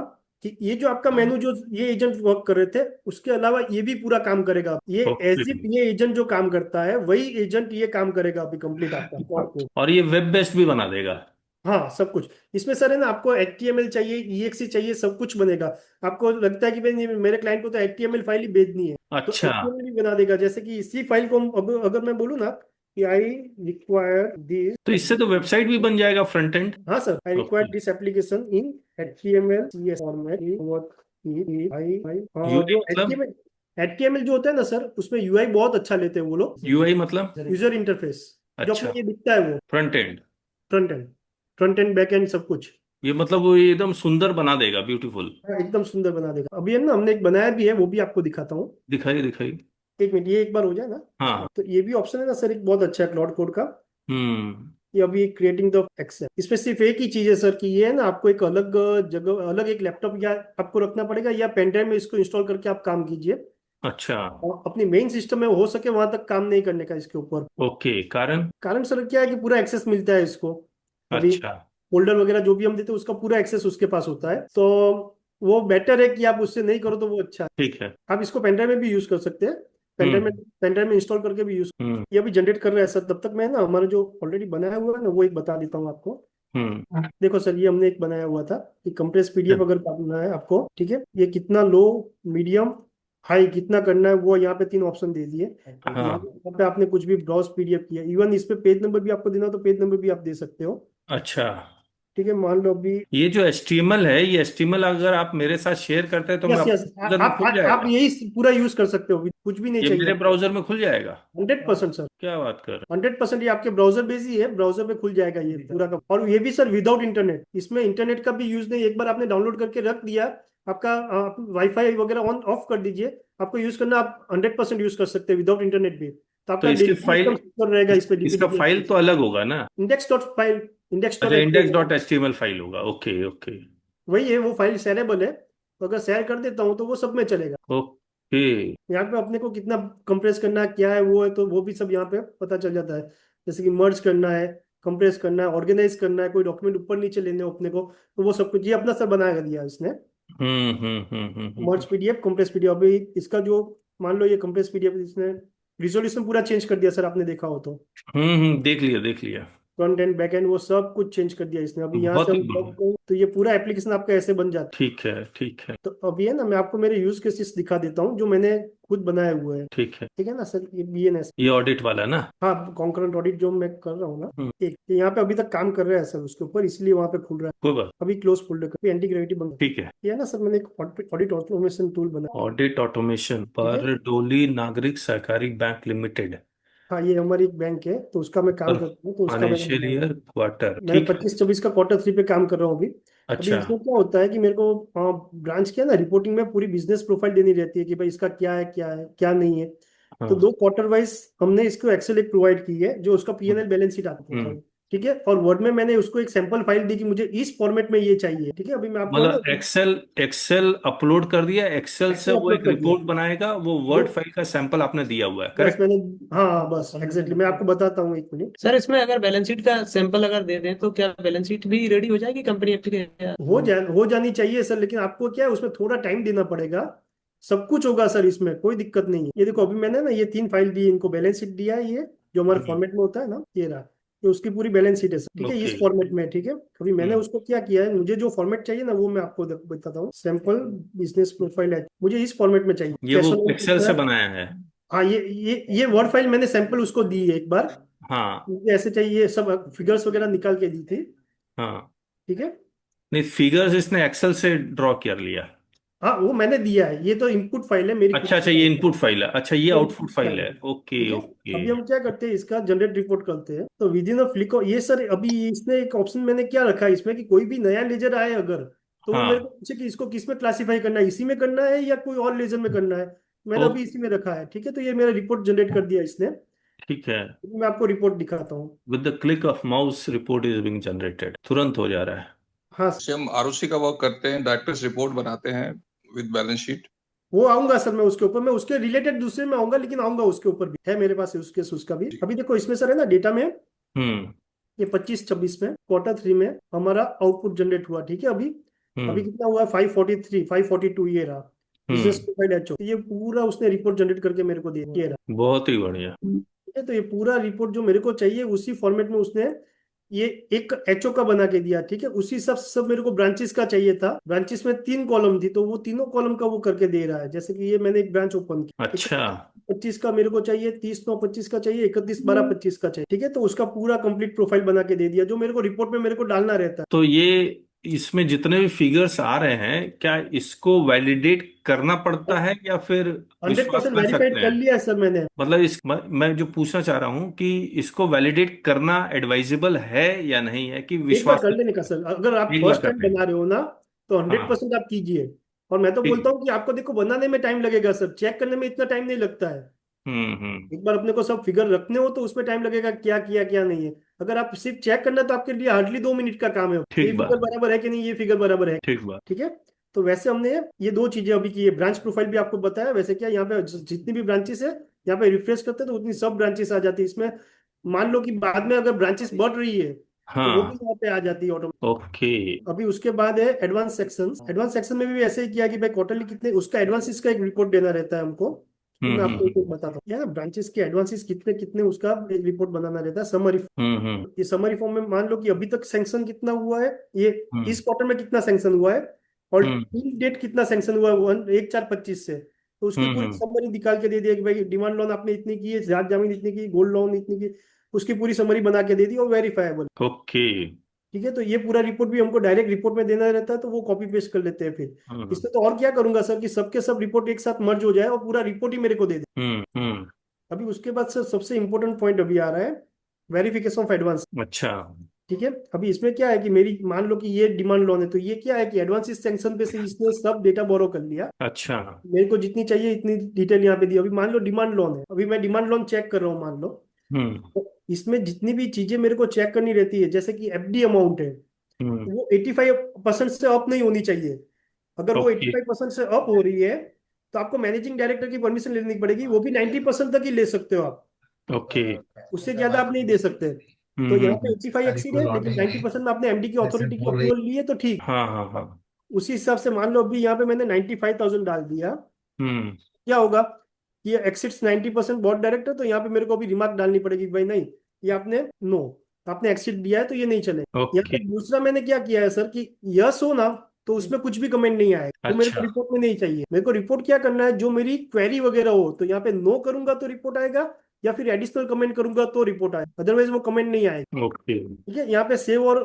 कि ये जो आपका मेनू, जो ये एजेंट वर्क कर रहे थे, उसके अलावा ये भी पूरा काम करेगा। ये ओके। एज इफ ये एजेंट जो काम करता है वही एजेंट ये काम करेगा अभी, कंप्लीट आपका क्लॉड कोड। और ये वेब बेस्ड भी बना देगा? हाँ सब कुछ इसमें सर है ना, आपको HTML चाहिए, EXE चाहिए, सब कुछ बनेगा। आपको लगता है कि भाई मेरे क्लाइंट को तो HTML फाइल ही भेजनी है, तो अच्छा। HTML भी बना देगा। जैसे कि इसी फाइल को हम अगर मैं बोलूँ ना कि आई रिक्वायर दिस, तो इससे तो वेबसाइट भी बन जाएगा, फ्रंट एंड। हाँ sir, I require okay. This application in HTML CS format, और यूआई जो मतलब? HTML जो होता है ना सर, उसमें यूआई बहुत अच्छा लेते हैं वो लोग। यूआई मतलब? यूजर इंटरफेस जो अपना अच्छा, ये दिखता है वो, front end. Front end, front end back and सब कुछ। ये मतलब वो एकदम सुंदर बना देगा, ब्यूटीफुल। हाँ, एकदम सुंदर बना देगा। अभी है ना, हमने एक बनाया भी है, वो भी आपको दिखाता हूँ। दिखाइए दिखाइए। एक मिनट, ये एक बार हो जाए ना। हाँ। तो ये भी ऑप्शन है ना सर, एक बहुत अच्छा है क्लाउड कोड का। हम्म। ये अभी क्रिएटिंग द एक्सेल, इसमें सिर्फ एक ही चीज है सर कि ये है ना, आपको एक अलग जगह, अलग एक लैपटॉप या आपको रखना पड़ेगा, या पेन ड्राइव में इसको इंस्टॉल करके आप काम कीजिए। अच्छा। और अपनी मेन सिस्टम में हो सके वहां तक काम नहीं करने का इसके ऊपर। ओके, कारण? कारण सर क्या है कि पूरा एक्सेस मिलता है इसको अभी, अच्छा। फोल्डर वगैरह जो भी हम देते हैं उसका पूरा एक्सेस उसके पास होता है। तो वो बेटर है कि आप उससे नहीं करो, तो वो अच्छा है। ठीक है। आप इसको पेनड्राइव में भी यूज कर सकते हैं, पेनड्राइव में, हम्म पेनड्राइव में इंस्टॉल करके भी यूज। हम्म ये अभी जनरेट कर रहा है सर, तब तक मैं ना हमारा जो ऑलरेडी बनाया हुआ है ना वो एक बता देता हूँ आपको। हम्म। देखो सर, ये हमने एक बनाया हुआ था कि कंप्रेस PDF अगर करना है आपको, ठीक है, ये कितना लो, मीडियम, हाई कितना करना है, वो यहाँ पे 3 ऑप्शन दे दिए। मान लो हाँ। यहाँ पे आपने कुछ भी ब्राउज PDF किया, इवन इस पे पेज नंबर भी आपको देना हो तो पेज नंबर भी आप दे सकते हो। अच्छा, ठीक है, मान लो अभी, ये जो HTML है, ये HTML अगर आप मेरे साथ शेयर करते हैं तो मैं यस अपने यस, ब्राउजर में खुल आप जाएगा? यही पूरा यूज कर सकते हो, कुछ भी नहीं ये चाहिए मेरे आपको। ब्राउजर में खुल जाएगा? 100% सर, क्या बात कर रहे 100% ये आपके ब्राउजर बेस ही है, ब्राउजर पे खुल जाएगा ये पूरा का। और ये भी सर विदाउट इंटरनेट, इसमें इंटरनेट का भी यूज नहीं। एक बार आपने डाउनलोड करके रख दिया, आपका वाईफाई वगैरह ऑन ऑफ कर दीजिए, आपको यूज करना, आप 100% यूज कर सकते हैं विदाउट इंटरनेट भी। तो तो आपका इसकी डेली फाइल, एकदम सिक्योर रहेगा इस पे इसका फाइल तो अलग होगा ना? Index dot file, index dot अच्छा, index HTML, dot HTML file होगा। Okay okay. वही है, वो फाइल शेयरेबल है। तो अगर शेयर कर देता हूँ तो वो सब में चलेगा। ओके। यहाँ पे अपने को कितना कंप्रेस करना है, क्या है वो है, तो वो भी सब यहाँ पे पता चल जाता है। जैसे कि मर्ज करना है, कंप्रेस करना है, ऑर्गेनाइज करना है, कोई डॉक्यूमेंट ऊपर नीचे लेने हो अपने को, तो वो सब कुछ ये अपना सब बना दिया इसने। मर्ज PDF, कंप्रेस PDF। अभी इसका जो, मान लो ये कंप्रेस PDF, इसने रिजोल्यूशन पूरा चेंज कर दिया सर, आपने देखा हो तो। देख लिया देख लिया। फ्रंट एंड बैक एंड वो सब कुछ चेंज कर दिया इसने। अभी यहाँ बहुत से ही हम बढ़िया। लॉग करें तो ये पूरा एप्लीकेशन आपका ऐसे बन जाता ठीक है, ठीक है, है। तो अभी है ना, मैं आपको मेरे यूज केसेस दिखा देता हूँ जो मैंने खुद बनाए हुए हैं। ठीक है। ठीक है ना सर, ये BNS, ये ऑडिट वाला ना? हाँ कॉन्करेंट ऑडिट जो मैं कर रहा हूँ ना, हम्म। एक ये यहाँ पे अभी तक काम कर रहा है सर उसके ऊपर, इसलिए वहाँ पे खुल रहा है। कोई बात। अभी क्लोज फोल्डर कर, एंटी ग्रेविटी बंद कर। ठीक है। ये है ना सर, मैंने एक ऑडिट ऑटोमेशन टूल बनाया। ऑडिट ऑटोमेशन ठीक है, पर डोली नागरिक सहकारी बैंक लिमिटेड हाँ ये हमारी एक बैंक है तो उसका मैं काम करता हूँ, तो उसका मैंने फाइनेंशियल बनाया। Year quarter. मैंने ठीक है। 25-26 का Q3 पे काम कर रहा हूँ अभी। अभी अच्छा। इसमें क्या होता है कि मेरे को ब्रांच के ना रिपोर्टिंग में पूरी बिजनेस प्रोफाइल देनी रहती है कि भाई इसका क्या है, क्या है क्या नहीं है। तो हाँ। 2 क्वार्टर वाइज हमने इसको एक्सेल एक प्रोवाइड की है जो उसका P&L बैलेंस शीट आता है। ठीक है, और वर्ड में मैंने उसको एक सैंपल फाइल दी कि मुझे इस फॉर्मेट में ये चाहिए। ठीक है, अभी मैं आपको है मतलब ना एक्सेल एक्सेल अपलोड कर दिया, एक्सेल से एक्सेल वो अपलोड एक कर दिया। रिपोर्ट बनाएगा, वो वो वर्ड फाइल का सैंपल आपने दिया हुआ है, बस करेक्ट? मैंने, हाँ बस एग्जैक्टली मैं आपको बताता हूँ, 1 मिनट। सर इसमें अगर बैलेंस शीट का सैंपल अगर दे दें तो क्या बैलेंस शीट भी रेडी हो जाएगी कंपनी हो जानी चाहिए सर, लेकिन आपको क्या है उसमें थोड़ा टाइम देना पड़ेगा। सब कुछ होगा सर, इसमें कोई दिक्कत नहीं है। ये देखो अभी मैंने ना ये 3 फाइल दी, इनको बैलेंस शीट दिया है, ये जो हमारे हम्म। फॉर्मेट में होता है ना, ये रहा, ये उसकी पूरी बैलेंस शीट है सर। ठीक है, ओके। इस फॉर्मेट में। ठीक है, अभी मैंने हम्म। उसको क्या किया है, मुझे जो फॉर्मेट चाहिए ना वो मैं आपको बताता हूँ। सैंपल बिजनेस प्रोफाइल है, मुझे इस फॉर्मेट में चाहिए। ये वो कैश फ्लो एक्सेल कितना से है? बनाया है? हाँ ये वर्ड फाइल मैंने सैंपल उसको दी है एक बार। हाँ। मुझे ऐसे चाहिए, सब फिगर्स वगैरह निकाल के दी थी। हाँ। ठीक है, नहीं, फिगर्स इसने एक्सेल से ड्रॉ कर लिया? हाँ वो मैंने दिया है, ये तो इनपुट फाइल है मेरी खुद अच्छा की अच्छा, ये फाइल है। इनपुट फाइल है, अच्छा ये ये आउटपुट इनपुट फाइल फाइल है। है। ओके ठीक है, ओके। अभी हम क्या करते हैं, इसका जनरेट रिपोर्ट करते हैं। तो विद इन अ फ्लिक, ये सर अभी इसने एक ऑप्शन मैंने क्या रखा है इसमें कि कोई भी नया लेजर आए अगर, तो वो मेरे को हाँ। पूछे कि इसको किस में क्लासीफाई करना है, इसी में करना है या कोई और लेजर में करना है। मैंने ओ। अभी इसी में रखा है। ठीक है, तो ये मेरा रिपोर्ट जनरेट कर दिया इसने। ठीक है। मैं आपको रिपोर्ट दिखाता हूँ। With the click of mouse report is being generated, तुरंत हो जा रहा है। हाँ से हम आरओसी का वर्क करते हैं, डायरेक्टर्स रिपोर्ट बनाते हैं विद बैलेंस शीट। वो आऊंगा सर, मैं उसके ऊपर, मैं उसके रिलेटेड दूसरे में आऊंगा, लेकिन आऊंगा उसके ऊपर भी है मेरे पास है उसके उसका भी। अभी देखो इसमें सर है ना डेटा में, हम्म। ये 25-26 में Q3 में हमारा आउटपुट जनरेट हुआ। ठीक है, अभी अभी हम्म। कितना हुआ, 543 542 ये रहा बिजनेस हम्म। Profile HO. ये पूरा उसने रिपोर्ट जनरेट करके मेरे को दिया, ये रहा। बहुत ही बढ़िया। ठीक है, तो ये पूरा रिपोर्ट जो मेरे को चाहिए उसी फॉर्मेट में उसने ये एक एचओ का बना के दिया। ठीक है, उसी सब सब मेरे को ब्रांचेस का चाहिए था। ब्रांचेस में 3 कॉलम थी, तो वो तीनों कॉलम का वो करके दे रहा है। जैसे कि ये मैंने एक ब्रांच ओपन की, ठीक है, अच्छा। 25 का मेरे को चाहिए, 30/9/25 का चाहिए, 31/12/25 का चाहिए। ठीक है, तो उसका पूरा कंप्लीट प्रोफाइल बना के दे दिया जो मेरे को रिपोर्ट में मेरे को डालना रहता है। तो ये इसमें जितने भी फिगर्स आ रहे हैं, क्या इसको वैलिडेट करना पड़ता है या फिर हंड्रेड विश्वास परसेंट कर वेरीफाइड सकते कर हैं? लिया है सर मैंने। मतलब मैं जो पूछना चाह रहा हूँ कि इसको वैलिडेट करना एडवाइजेबल है या नहीं है, कि एक बार विश्वास? कर लेने का सर, अगर आप एक बार फर्स्ट टाइम करने बना का। रहे हो ना तो हंड्रेड हाँ। परसेंट आप कीजिए। और मैं तो बोलता ठीक। हूँ कि आपको देखो बनाने में टाइम लगेगा सर, चेक करने में इतना टाइम नहीं लगता है। हम्म। एक बार अपने को सब फिगर रखने हो तो उसमें टाइम लगेगा, क्या किया क्या नहीं है। अगर आप सिर्फ चेक करना है तो आपके लिए हार्डली 2 मिनट का काम है, ये ठीक फिगर बात। बराबर है कि नहीं, ये फिगर बराबर है। ठीक बात। ठीक है, तो वैसे हमने ये 2 चीजें अभी की है। ब्रांच प्रोफाइल भी आपको बताया, वैसे क्या यहाँ पे जितनी भी ब्रांचेस है यहाँ पे रिफ्रेश करते हैं तो उतनी सब ब्रांचेस आ जाती है इसमें। मान लो कि बाद में अगर ब्रांचेस बढ़ रही है तो वो भी हाँ। यहाँ पे आ जाती है ऑटोमेटिक। ओके। अभी उसके बाद है एडवांस सेक्शन। एडवांस सेक्शन में भी ऐसे ही किया कि भाई क्वार्टरली कितने उसका एडवांसेस का एक रिपोर्ट देना रहता है हमको। तो मैं आपको एक बताता हूँ यार, ब्रांचेस के एडवांसेस कितने कितने उसका एक रिपोर्ट बनाना रहता है समरी। हम्म। ये समरी फॉर्म में मान लो कि अभी तक सैंक्शन कितना हुआ है, ये हम्म। इस क्वार्टर में कितना सैंक्शन हुआ है, और हम्म। टिल डेट कितना सैंक्शन हुआ है 1/4/25 से। तो उसकी पूरी हम्म। समरी निकाल के दे दिया कि भाई डिमांड लोन आपने इतनी की है, जायज जमीन इतनी की, गोल्ड लोन इतनी की, उसकी पूरी समरी बना के दे दी और वेरीफाइबल। ओके। ठीक है, तो ये पूरा रिपोर्ट भी हमको डायरेक्ट रिपोर्ट में देना रहता है, तो वो कॉपी पेस्ट कर लेते हैं फिर। हम्म। इसमें तो और क्या करूंगा सर कि सबके सब रिपोर्ट एक साथ मर्ज हो जाए और पूरा रिपोर्ट ही मेरे को दे दे। हम्म। अभी उसके बाद सर सबसे इंपॉर्टेंट पॉइंट अभी आ रहा है, वेरिफिकेशन ऑफ एडवांस। अच्छा। ठीक है, अभी इसमें क्या है कि मेरी मान लो कि ये डिमांड लोन है, तो ये क्या है कि एडवांस सैंक्शन पे से इसने सब डेटा बोरो कर लिया। अच्छा। मेरे को जितनी चाहिए इतनी डिटेल यहाँ पे दी। अभी मान लो डिमांड लोन है, अभी मैं डिमांड लोन चेक कर रहा हूँ मान लो, हम्म। तो इसमें जितनी भी चीजें मेरे को चेक करनी रहती है, जैसे कि एफडी अमाउंट है, हम्म। वो 85% से अप नहीं होनी चाहिए। अगर वो ओके। 85% से अप हो रही है तो आपको मैनेजिंग डायरेक्टर की परमिशन लेनी पड़ेगी, वो भी 90% तक ही ले सकते हो आप, ओके। उससे ज्यादा आप नहीं दे सकते। तो यहाँ पे 85 एक्सीड है, लेकिन 90% में आपने एमडी की अथॉरिटी की अप्रूवल ली है तो ठीक। हाँ हाँ हाँ। उसी हिसाब से मान लो अभी यहाँ पे मैंने 95,000 डाल दिया, हम्म। क्या होगा कि एक्सिड्स 90% बोर्ड डायरेक्टर, तो यहाँ पे मेरे को अभी रिमार्क डालनी पड़ेगी कि भाई नहीं, ये आपने नो। आपने एक्सिट दिया है तो ये नहीं चलेगा। यहाँ ओके। पे दूसरा मैंने क्या किया है सर कि यस हो ना तो उसमें कुछ भी कमेंट नहीं आएगा, वो मेरे को अच्छा। रिपोर्ट में नहीं चाहिए। मेरे को रिपोर्ट क्या करना है, जो मेरी क्वेरी वगैरह हो तो यहाँ पे नो करूंगा तो रिपोर्ट आएगा, या फिर एडिशनल कमेंट करूंगा तो रिपोर्ट आएगा, अदरवाइज वो कमेंट नहीं आएगा। ओके। ठीक है, यहाँ पे सेव और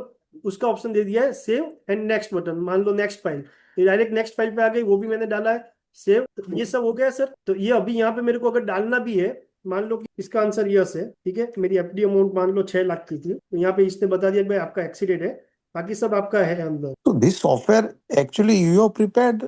उसका ऑप्शन दे दिया है, सेव एंड नेक्स्ट बटन। मान लो नेक्स्ट फाइल, ये डायरेक्ट नेक्स्ट फाइल पे आ गई, वो भी मैंने डाला है, सेव। तो ये सब हो गया सर। तो ये अभी यहाँ पे मेरे को अगर डालना भी है, मान लो कि इसका आंसर यस है, ठीक है, मेरी एफडी अमाउंट मान लो 6 लाख की थी, तो यहाँ पे इसने बता दिया कि भाई आपका एक्सीडेंट है, बाकी सब आपका है अंदर। So this software actually you have prepared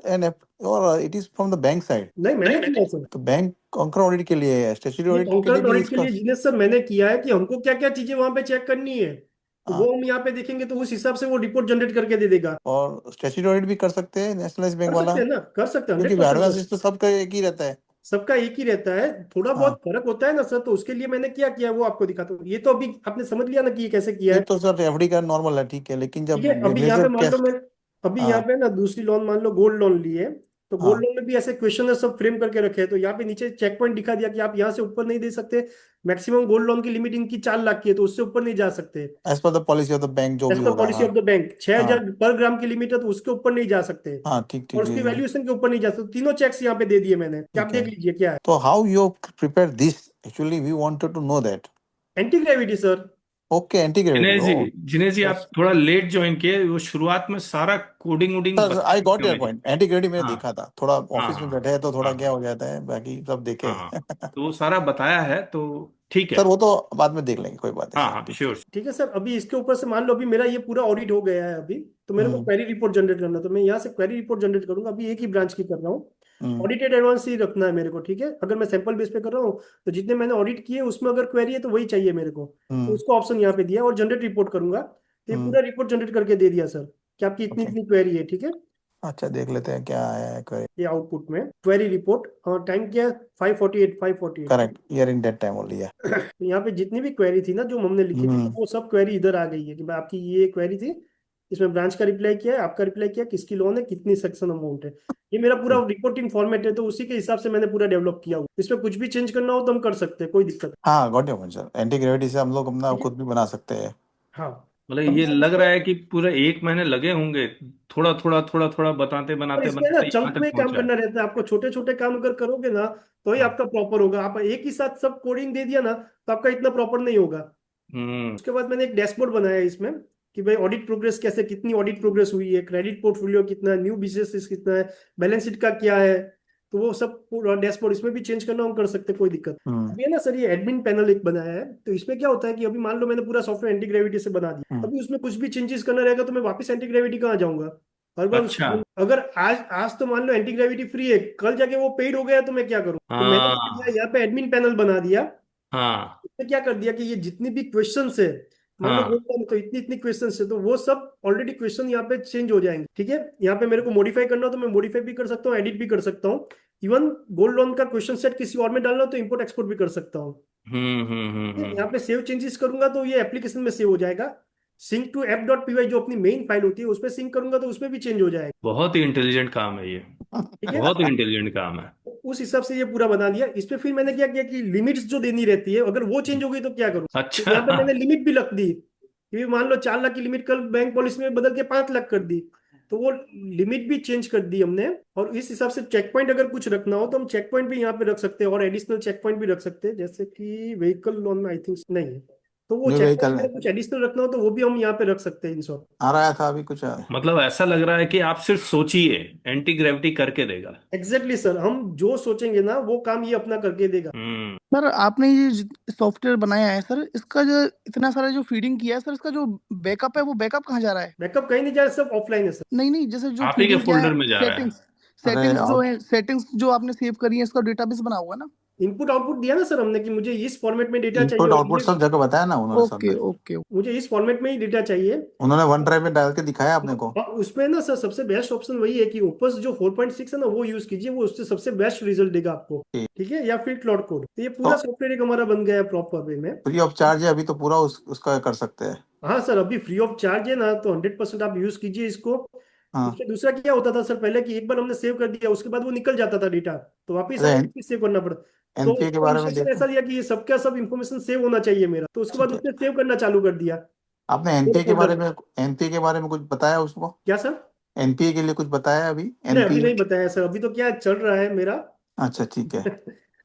or it is from the bank side. नहीं, मैंने किया सर, तो बैंक कंकर ऑडिट के लिए है, स्टेचुटरी ये ऑडिट के लिए कंकरेंट भी ऑडिट के इसका। लिए जिन्हें सर मैंने किया है कि हमको क्या क्या चीजें वहां पे चेक करनी है, तो हाँ। वो हम यहाँ पे देखेंगे तो उस हिसाब से वो रिपोर्ट जनरेट करके दे देगा। और स्टेचुटरी ऑडिट भी कर सकते हैं नेशनलाइज बैंक कर वाला, सकते हैं ना, कर सकते हैं, क्योंकि 100%। एडवांस तो सबका एक ही रहता है। सबका एक ही रहता है, थोड़ा हाँ। बहुत फर्क होता है ना सर, तो उसके लिए मैंने क्या किया वो आपको दिखाता हूँ। ये तो अभी आपने समझ लिया ना कि ये कैसे किया ये है। तो सर एफडी का नॉर्मल है, ठीक है, लेकिन जब ठीक है, अभी यहाँ पे मेजर मान लो कैश। मैं, अभी यहाँ हाँ पे ना दूसरी लोन, मान लो गोल्ड लोन ली है, तो गोल्ड हाँ लोन में भी ऐसे क्वेश्चन है सब फ्रेम करके रखे हैं, तो यहाँ पे नीचे चेक पॉइंट दिखा दिया कि आप यहाँ से ऊपर नहीं दे सकते, मैक्सिमम गोल्ड लोन की लिमिट इनकी 4 लाख की है, तो उससे ऊपर नहीं जा सकते। As per the policy of the bank जो एज भी पर होगा। पॉलिसी हाँ ऑफ द बैंक 6,000 हाँ पर ग्राम की लिमिट है, तो उसके ऊपर नहीं जा सकते, हाँ, ठीक और ठीक उसकी ठीक है, वैल्यूएशन के ऊपर नहीं जा सकते। तीनों चेक्स यहाँ पे दे दिए मैंने, कि आप ठीक है। देख लीजिए क्या है। तो how you prepare this, actually we wanted to know that. Anti gravity sir. Okay, anti gravity. Jinesh ji, ओ जिनेश जी आप थोड़ा लेट ज्वाइन किए, वो शुरुआत में सारा कोडिंग वोडिंग सर, आई बताया गॉट योर हमें। पॉइंट। एंटी ग्रेविटी मैंने हाँ देखा था, थोड़ा हाँ ऑफिस में हाँ बैठे हैं तो थोड़ा हाँ क्या हो जाता है, बाकी सब देखे। हाँ हाँ, तो वो सारा बताया है, तो ठीक है। सर वो तो बाद में देख लेंगे, कोई बात नहीं हाँ सर, हाँ, ठीक। श्योर। ठीक है सर, अभी इसके ऊपर से मान लो अभी मेरा ये पूरा ऑडिट हो गया है अभी, तो मेरे को हम्म क्वेरी रिपोर्ट जनरेट करना है, तो मैं यहाँ से क्वेरी रिपोर्ट जनरेट करूंगा। अभी एक ही ब्रांच की कर रहा हूँ, हम्म ऑडिटेड एडवांस ही रखना है मेरे को, ठीक है। अगर मैं सैंपल बेस पे कर रहा हूँ तो जितने मैंने ऑडिट किए उसमें अगर क्वेरी है तो वही चाहिए मेरे को, तो हम्म उसको ऑप्शन यहाँ पे दिया और जनरेट रिपोर्ट करूंगा, तो ये पूरा रिपोर्ट जनरेट करके दे दिया सर कि आपकी इतनी ओके। इतनी क्वेरी है, ठीक है। अच्छा, देख लेते हैं क्या आया है query। ये आउटपुट में क्वेरी रिपोर्ट, और टाइम क्या है 5:48। Correct, year in date time only है। तो यहाँ पे जितनी भी क्वेरी थी ना जो हमने लिखी थी, तो वो सब क्वेरी इधर आ गई है कि भाई आपकी ये क्वेरी थी, इसमें ब्रांच का रिप्लाई किया है, आपका रिप्लाई किया, किसकी लोन है, कितनी सेक्शन अमाउंट है। ये मेरा पूरा रिपोर्टिंग फॉर्मेट है, तो उसी के हिसाब से मैंने पूरा डेवलप किया हुआ। इसमें कुछ भी चेंज करना हो तो हम कर सकते हैं, कोई दिक्कत हाँ, got your point sir. Anti gravity से हम लोग अपना नहीं है। खुद भी बना सकते हैं। हाँ, मतलब अभी ये सर लग रहा इसमें, है कि पूरा 1 महीने लगे होंगे, थोड़ा थोड़ा थोड़ा थोड़ा बताते और बनाते इसमें ना बनाते यहाँ चंक तक में काम पहुंचा है। करना रहता है, आपको छोटे छोटे काम अगर करोगे ना तो ही हाँ। आपका प्रॉपर होगा। आप एक ही साथ सब कोडिंग दे दिया ना तो आपका इतना प्रॉपर नहीं होगा। हम्म। उसके बाद मैंने एक डैशबोर्ड बनाया है इसमें कि भाई ऑडिट प्रोग्रेस कैसे, कितनी ऑडिट प्रोग्रेस हुई है, क्रेडिट पोर्टफोलियो कितना है, न्यू बिजनेस कितना है, बैलेंस शीट का क्या है, तो वो सब पूरा डैशबोर्ड इसमें भी चेंज करना हम कर सकते हैं, कोई दिक्कत। अब ये ना सर, ये एडमिन पैनल एक बनाया है, तो इसमें क्या होता है कि अभी मान लो मैंने पूरा सॉफ्टवेयर एंटी ग्रेविटी से बना दिया, अभी उसमें कुछ भी चेंजेस करना रहेगा तो मैं वापस एंटी ग्रेविटी कहाँ जाऊंगा हर बार अच्छा। अगर आज आज तो मान लो एंटी ग्रेविटी फ्री है, कल जाके वो पेड हो गया तो मैं क्या करूँ। तो मैंने क्या किया, हाँ यहाँ पे एडमिन पैनल बना दिया। हाँ उसने क्या कर दिया कि ये जितनी भी क्वेश्चन है, मान लो हाँ। गोल्ड लोन तो इतनी इतनी क्वेश्चन है, तो वो सब ऑलरेडी क्वेश्चन यहाँ पे चेंज हो जाएंगे, ठीक है। यहाँ पे मेरे को मॉडिफाई करना हो तो मैं मॉडिफाई भी कर सकता हूँ, एडिट भी कर सकता हूँ। इवन गोल्ड लोन का क्वेश्चन सेट किसी और में डालना हो तो इंपोर्ट एक्सपोर्ट भी कर सकता हूँ। यहाँ पे सेव चेंजेस करूंगा तो ये एप्लीकेशन में सेव हो जाएगा। Sync to app dot P Y जो अपनी मेन फाइल होती है उसमें सिंक करूंगा तो उसमें भी चेंज हो जाएगा, बहुत ही इंटेलिजेंट काम है ये, ठीक है। बहुत ही इंटेलिजेंट काम है। उस हिसाब से ये पूरा बना दिया। इस पे फिर मैंने क्या किया कि लिमिट्स जो देनी रहती है अगर वो चेंज हो गई तो क्या करूं, तो यहाँ पे अच्छा। मैंने लिमिट भी रख दी कि मान लो 4 लाख की लिमिट कल बैंक पॉलिसी में बदल के 5 लाख कर दी, तो वो लिमिट भी चेंज कर दी हमने। और इस हिसाब से चेक पॉइंट अगर कुछ रखना हो तो हम चेक पॉइंट भी यहाँ पे रख सकते हैं, और एडिशनल चेक पॉइंट भी रख सकते हैं, जैसे कि व्हीकल लोन में आई थिंक नहीं है, तो वो न्यू चेक व्हीकल पॉइंट कुछ एडिशनल रखना हो तो वो भी हम यहाँ पे रख सकते हैं इन शॉर्ट। आ रहा था अभी कुछ। मतलब ऐसा लग रहा है कि आप सिर्फ सोचिए, एंटी ग्रेविटी करके देगा। एग्जैक्टली सर, हम जो सोचेंगे ना वो काम ये अपना करके देगा। हम्म। सर आपने ये सॉफ्टवेयर बनाया है सर, इसका जो इतना सारा जो फीडिंग किया है सर, इसका जो बैकअप है वो बैकअप कहाँ जा रहा है? बैकअप कहीं नहीं जा रहा, सब ऑफलाइन है सर। नहीं नहीं, जैसे जो आप ही के फीडिंग किया है, फोल्डर में जा रहा है। सेटिंग्स अरे सेटिंग्स जो है, सेटिंग्स जो आपने सेव करी है, इसका डेटाबेस बना हुआ है ना? इनपुट आउटपुट दिया ना सर हमने कि मुझे इस फॉर्मेट में डेटा चाहिए, इनपुट और आउटपुट सब जगह बताया ना उन्होंने सर ओके ने। ओके। मुझे इस फॉर्मेट में ही डेटा चाहिए। उन्होंने वन ड्राइव में डाल के दिखाया आपने को। और उसमें ना सर सबसे बेस्ट ऑप्शन वही है कि ओपस जो 4.6 है ना वो यूज कीजिए, वो उससे सबसे बेस्ट रिजल्ट देगा आपको, ठीक है। या फिर क्लाउड कोड, तो ये पूरा तो सॉफ्टवेयर एक हमारा बन गया है प्रॉपर वे में। फ्री ऑफ चार्ज है अभी तो पूरा उसका कर सकते हैं। हाँ सर, अभी फ्री ऑफ चार्ज है ना, तो 100% आप यूज कीजिए इसको। हाँ उसमें दूसरा क्या होता था सर पहले कि एक बार हमने सेव कर दिया उसके बाद वो निकल जाता था डेटा, तो वापिस अरे हमें सेव करना पड़ता। तो एनपीए के उसको बारे में इंस्ट्रक्शन देखो। ऐसा दिया कि ये सबका सब इंफॉर्मेशन सेव होना चाहिए मेरा, तो उसके बाद ठीक है, उसने सेव करना चालू कर दिया आपने मेरे एनपीए के बारे फोल्डर। में, एनपीए के बारे में कुछ बताया उसको? क्या सर? एनपीए के लिए कुछ बताया अभी? नहीं अभी एनपीए, नहीं बताया सर, अभी तो क्या चल रहा है मेरा। अच्छा ठीक है।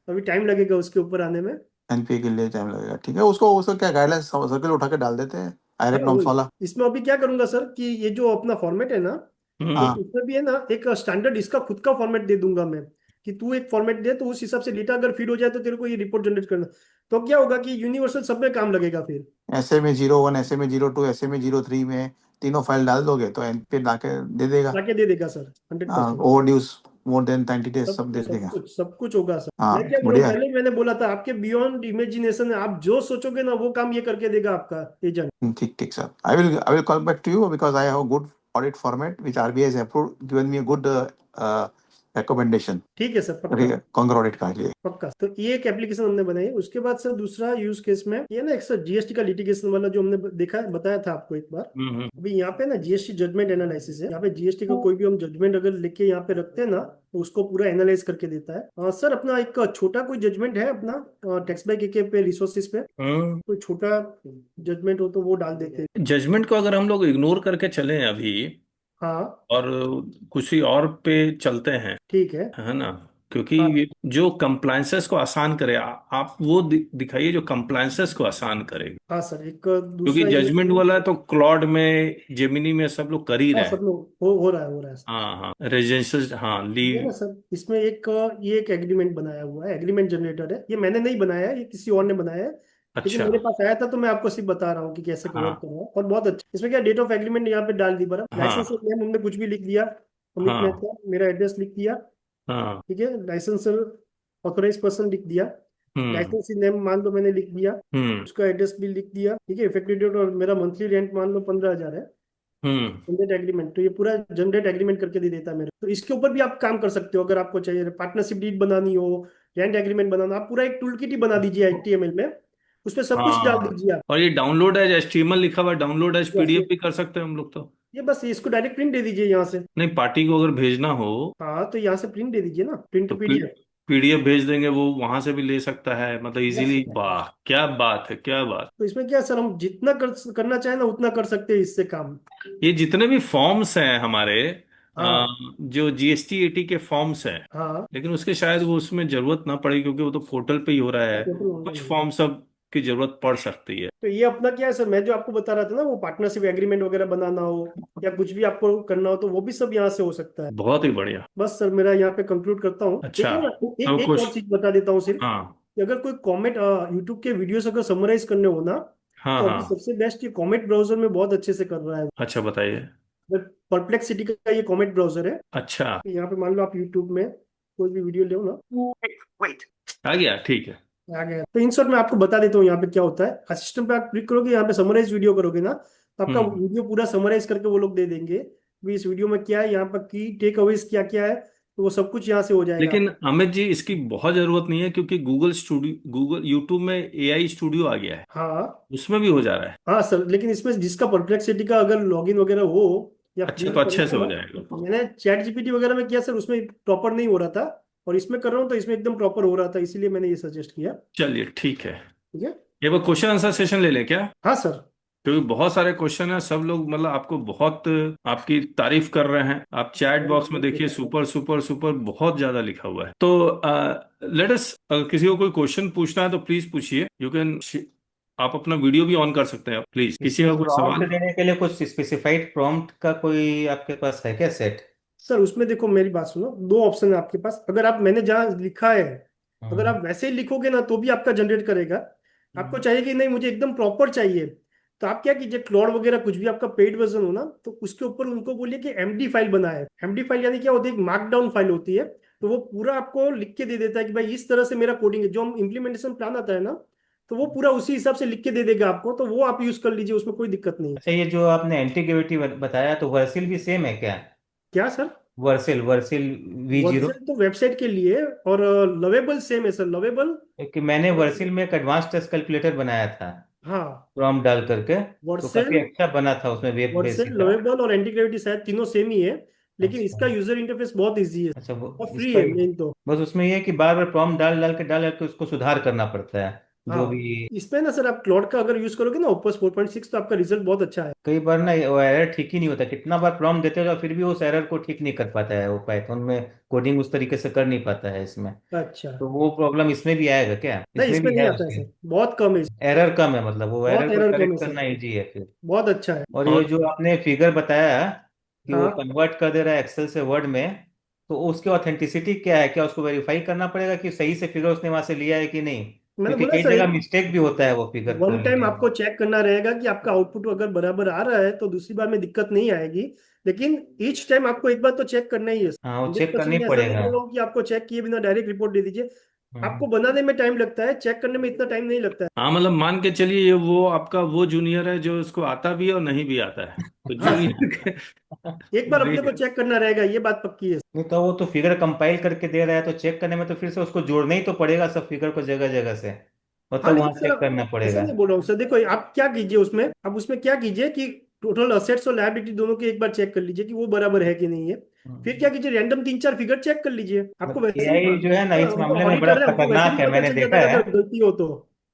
अभी टाइम लगेगा उसके ऊपर आने में। एनपीए के लिए टाइम लगेगा, ठीक है। उसको उसका क्या गाइडलाइंस सर्कल उठा के डाल देते हैं, हाँ आयरन वो नॉर्म्स वाला। इसमें अभी क्या करूंगा सर कि ये जो अपना फॉर्मेट है ना, तो हाँ उसमें भी है ना एक स्टैंडर्ड इसका खुद का फॉर्मेट दे दूंगा मैं, कि तू एक फॉर्मेट दे तो उस हिसाब से डेटा अगर फीड हो जाए तो तेरे को ये रिपोर्ट जनरेट करना। तो क्या होगा कि यूनिवर्सल सब में काम लगेगा फिर। ऐसे में 01, ऐसे में 02, ऐसे में 03 में तीनों फाइल डाल दोगे तो एनपीए ला के दे देगा। लाके दे देगा sir 100%। Overdues more than 90 days सब सब दे सब देगा। कुछ सब कुछ होगा सर। मैं हाँ क्या बोल रहा हूँ, बढ़िया। पहले ही मैंने बोला था आपके बियॉन्ड इमेजिनेशन है, आप जो सोचोगे ना वो काम ये करके देगा आपका एजेंट। ठीक ठीक sir, I will call back to you because I have a good audit format which RBI has approved, given me a good recommendation, ठीक है सर पक्का। कांगर ऑडिट का लिए। पक्का। तो ये एक एप्लीकेशन हमने बनाई। उसके बाद सर दूसरा यूज केस में ये ना एक सर जीएसटी का लिटिगेशन वाला जो हमने देखा बताया था आपको एक बार। अभी यहाँ पे ना जीएसटी जजमेंट एनालिसिस है। यहाँ पे जीएसटी का कोई भी हम जजमेंट अगर लेके यहाँ पे रखते हैं ना तो उसको पूरा एनालाइज करके देता है। सर अपना एक छोटा कोई जजमेंट है अपना टैक्स बाय केके पे रिसोर्सेज पे, कोई छोटा जजमेंट हो तो वो डाल देते हैं। जजमेंट को अगर हम लोग इग्नोर करके चलें अभी हाँ और किसी और पे चलते हैं, ठीक है। है ना, क्योंकि हाँ ये जो कंप्लायंसेस को आसान करे, आप वो दिखाइए जो कंप्लायंसेस को आसान करे। हाँ सर एक क्योंकि दूसरा ये। जजमेंट वाला तो क्लॉड में, जेमिनी में सब लोग कर ही हाँ रहे सब हैं। लोग हो रहा है सर। हाँ हाँ, रेजिडेंशियल, हाँ ये ना लीव। सर इसमें एक ये एक एग्रीमेंट बनाया हुआ है, एग्रीमेंट जनरेटर है। ये मैंने नहीं बनाया है, ये किसी और ने बनाया है, लेकिन अच्छा। मेरे पास आया था तो मैं आपको सिर्फ बता रहा हूँ कि कैसे वर्क हाँ कर रहा है। और बहुत अच्छा इसमें क्या डेट ऑफ एग्रीमेंट यहाँ पे डाल दी बरा, लाइसेंस हाँ नेम हमने कुछ भी लिख दिया, अमित हाँ मेहता, मेरा एड्रेस लिख दिया, हाँ। ठीक है। लाइसेंस ऑथोराइज पर्सन लिख दिया, हम्म लाइसेंस नेम मान लो मैंने लिख दिया, हम्म उसका एड्रेस भी लिख दिया, ठीक है। इफेक्टिव डेट और मेरा मंथली रेंट मान लो 15,000 है। हम्म। जनरेट एग्रीमेंट, तो ये पूरा जनरेट एग्रीमेंट करके दे देता है मेरे। तो इसके ऊपर भी आप काम कर सकते हो अगर आपको चाहिए। पार्टनरशिप डीड बनानी हो, रेंट एग्रीमेंट बनाना, आप पूरा एक टूल किट ही बना दीजिए एचटीएमएल में, उसमें सब कुछ डाल हाँ, दीजिए आप। और ये डाउनलोड एज एचटीएमएल लिखा हुआ है, download as yes PDF yes, भी कर सकते हैं हम लोग तो। ये बस इसको डायरेक्ट प्रिंट दे दीजिए यहाँ से। नहीं, पार्टी को अगर भेजना हो हाँ तो यहाँ से प्रिंट दे दीजिए ना, प्रिंट तो टू पीडीएफ। पीडीएफ भेज देंगे, वो वहां से भी ले सकता है, मतलब यस। इजीली। वाह क्या बात है, क्या बात। तो इसमें क्या सर, हम जितना करना चाहे ना उतना कर सकते हैं इससे काम। ये जितने भी फॉर्म्स हैं हमारे, अ, हाँ जो जीएसटी एटी के फॉर्म्स हैं, हाँ। लेकिन उसके शायद वो उसमें जरूरत ना पड़े क्योंकि वो तो पोर्टल पे ही हो रहा है। टोटल कुछ ऑनलाइन। फॉर्म सब की जरूरत पड़ सकती है। तो ये अपना क्या है सर, मैं जो आपको बता रहा था ना वो पार्टनरशिप एग्रीमेंट वगैरह बनाना हो या कुछ भी आपको करना हो तो वो भी सब यहाँ से हो सकता है। बहुत ही बढ़िया। बस सर मेरा यहाँ पे कंक्लूड करता हूँ। एक अच्छा, है ना, तो एक कुछ। और चीज बता देता हूँ सिर्फ, हाँ कि अगर कोई कॉमेट यूट्यूब के वीडियोस अगर समराइज करने हो ना, हाँ तो अभी हाँ। सबसे बेस्ट ये कॉमेट ब्राउजर में बहुत अच्छे से कर रहा है। अच्छा बताइए। परप्लेक्सिटी का ये कॉमेट ब्राउजर है। अच्छा, यहाँ पे मान लो आप यूट्यूब में कोई भी वीडियो लो ना, आ गया, ठीक है। आ गया। तो इन शॉर्ट मैं आपको बता देता हूँ यहाँ पे क्या होता है। असिस्टेंट पे आप क्लिक करोगे, यहाँ पे समराइज वीडियो करोगे ना, तो आपका हम्म। वीडियो पूरा समराइज करके वो लोग दे देंगे भी इस वीडियो में क्या है, यहाँ पर की टेक अवेज क्या क्या है, तो वो सब कुछ यहाँ से हो जाएगा। लेकिन अमित जी, इसकी बहुत जरूरत नहीं है क्योंकि गूगल स्टूडियो, गूगल यूट्यूब में एआई स्टूडियो आ गया है, हाँ उसमें भी हो जा रहा है। हाँ सर, लेकिन इसमें जिसका परप्लेक्सिटी का अगर लॉगिन वगैरह हो या फ्री अच्छा, में तो अच्छे करना से हो हो ना, जाएगा। मैंने चैट जीपीटी वगैरह में किया सर, उसमें प्रॉपर नहीं हो रहा था, और इसमें कर रहा हूँ तो इसमें एकदम प्रॉपर हो रहा था, इसीलिए मैंने ये सजेस्ट किया। चलिए ठीक है। ठीक है। ये वो क्वेश्चन आंसर सेशन ले लें क्या? हाँ सर। क्योंकि बहुत सारे क्वेश्चन हैं, सब लोग मतलब आपको बहुत आपकी तारीफ कर रहे हैं। आप चैट बॉक्स में देखिए, सुपर सुपर सुपर बहुत ज्यादा लिखा हुआ है। तो लेट अस, अगर किसी को कोई क्वेश्चन पूछना है तो प्लीज पूछिए। यू कैन, आप अपना वीडियो भी ऑन कर सकते हैं प्लीज। किसी इसमें का कोई प्रॉम्प्ट सवाल? देने के लिए कुछ स्पेसिफाइड प्रॉम्प्ट का कोई आपके पास है क्या सेट? सर उसमें देखो मेरी बात सुनो, दो ऑप्शन है आपके पास। अगर आप मैंने जहाँ लिखा है अगर हम्म आप वैसे ही लिखोगे ना तो भी आपका जनरेट करेगा। आपको चाहिए कि नहीं मुझे एकदम प्रॉपर चाहिए, तो आप क्या कीजिए, क्लॉड वगैरह कुछ भी आपका पेड वर्जन हो ना, तो उसके ऊपर उनको बोलिए कि एमडी फाइल बनाए। एमडी फाइल यानी क्या होती है, एक मार्कडाउन फाइल होती है, तो वो पूरा आपको लिख के दे देता है कि भाई इस तरह से मेरा कोडिंग है। जो हम इम्प्लीमेंटेशन प्लान आता है ना, तो वो पूरा उसी हिसाब से लिख के दे देगा आपको, तो वो आप यूज कर लीजिए, उसमें कोई दिक्कत नहीं है। अच्छा, ये जो आपने एंटीग्रेविटी बताया तो वर्सिल भी सेम है क्या? क्या सर? वर्सिल वर्सिल V0। वर्चुअल तो वेबसाइट के लिए, और लवेबल सेम है सर, लवेबल। क्योंकि मैंने वर्सिल में एक एडवांस टेस्ट कैलकुलेटर बनाया था। हाँ, प्रॉम्प्ट डाल करके, तो वर्सेल काफी अच्छा बना था उसमें, वेब वर्सेल बेसिक था। लवेबल और एंटी ग्रेविटी शायद तीनों सेम ही है, लेकिन अच्छा इसका यूजर इंटरफेस बहुत इजी है अच्छा, वो और फ्री इसका है मेन तो। बस उसमें ये है कि बार बार प्रॉम्प्ट डाल डाल के उसको सुधार करना पड़ता है, जो हाँ, भी। इसमें ना सर आप क्लाउड का अगर यूज करोगे ना ओपस 4.6 तो आपका रिजल्ट बहुत अच्छा है। कई बार ना वो एरर ठीक ही नहीं होता, कितना बार प्रॉम्प्ट देते हो फिर भी उस एरर को ठीक नहीं कर पाता है वो, पाइथन में कोडिंग उस तरीके से कर नहीं पाता है इसमें। अच्छा, तो वो प्रॉब्लम इसमें भी आएगा क्या, नहीं इसमें इसमें भी नहीं है आता है उसके? सर, बहुत कम है, एरर कम है, मतलब वो बहुत एरर को एरर कम है करेक्ट सर, करना इजी है फिर। बहुत अच्छा है। और ये और जो आपने फिगर बताया कि वो हाँ, कन्वर्ट कर दे रहा है एक्सेल से वर्ड में, तो उसकी ऑथेंटिसिटी क्या है? क्या उसको वेरीफाई करना पड़ेगा कि सही से फिगर उसने वहां से लिया है कि नहीं? मैंने क्योंकि बोला कई सर जगह एक मिस्टेक भी होता है वो फिगर को वन टाइम लेने में। आपको चेक करना रहेगा कि आपका आउटपुट अगर बराबर आ रहा है तो दूसरी बार में दिक्कत नहीं आएगी, लेकिन ईच टाइम आपको एक बार तो चेक करना ही है। हाँ, वो चेक 100% करनी में ऐसा नहीं पड़ेगा। बोल रहा हूँ कि आपको चेक किए बिना डायरेक्ट रिपोर्ट दे दीजिए, हम्म। आपको बनाने में टाइम लगता है, चेक करने में इतना टाइम नहीं लगता है। हाँ, मतलब मान के चलिए ये वो आपका वो जूनियर है जो उसको आता भी है और नहीं भी आता है, तो हाँ सर, जूनियर के एक बार अपने को लिए। चेक करना रहेगा, ये बात पक्की है। नहीं तो वो तो फिगर कंपाइल करके दे रहा है, तो चेक करने में तो फिर से उसको जोड़ना ही तो पड़ेगा सब फिगर को जगह जगह से, हाँ मतलब लेकिन वहां सर चेक आप करना ऐसा पड़ेगा। नहीं बोल रहा हूँ सर, देखो आप क्या कीजिए उसमें, आप उसमें क्या कीजिए कि टोटल असेट्स और लायबिलिटी दोनों के एक बार चेक कर लीजिए कि वो बराबर है कि नहीं है। फिर क्या कीजिए, रैंडम 3-4 फिगर चेक कर लीजिए, आपको वैसे भी एआई जो है ना इस हम तो मामले में बड़ा ऑडिटर है, हमको वैसे खतरनाक भी है, पता मैंने चल जाता देखा है है। अगर गलती हो तो।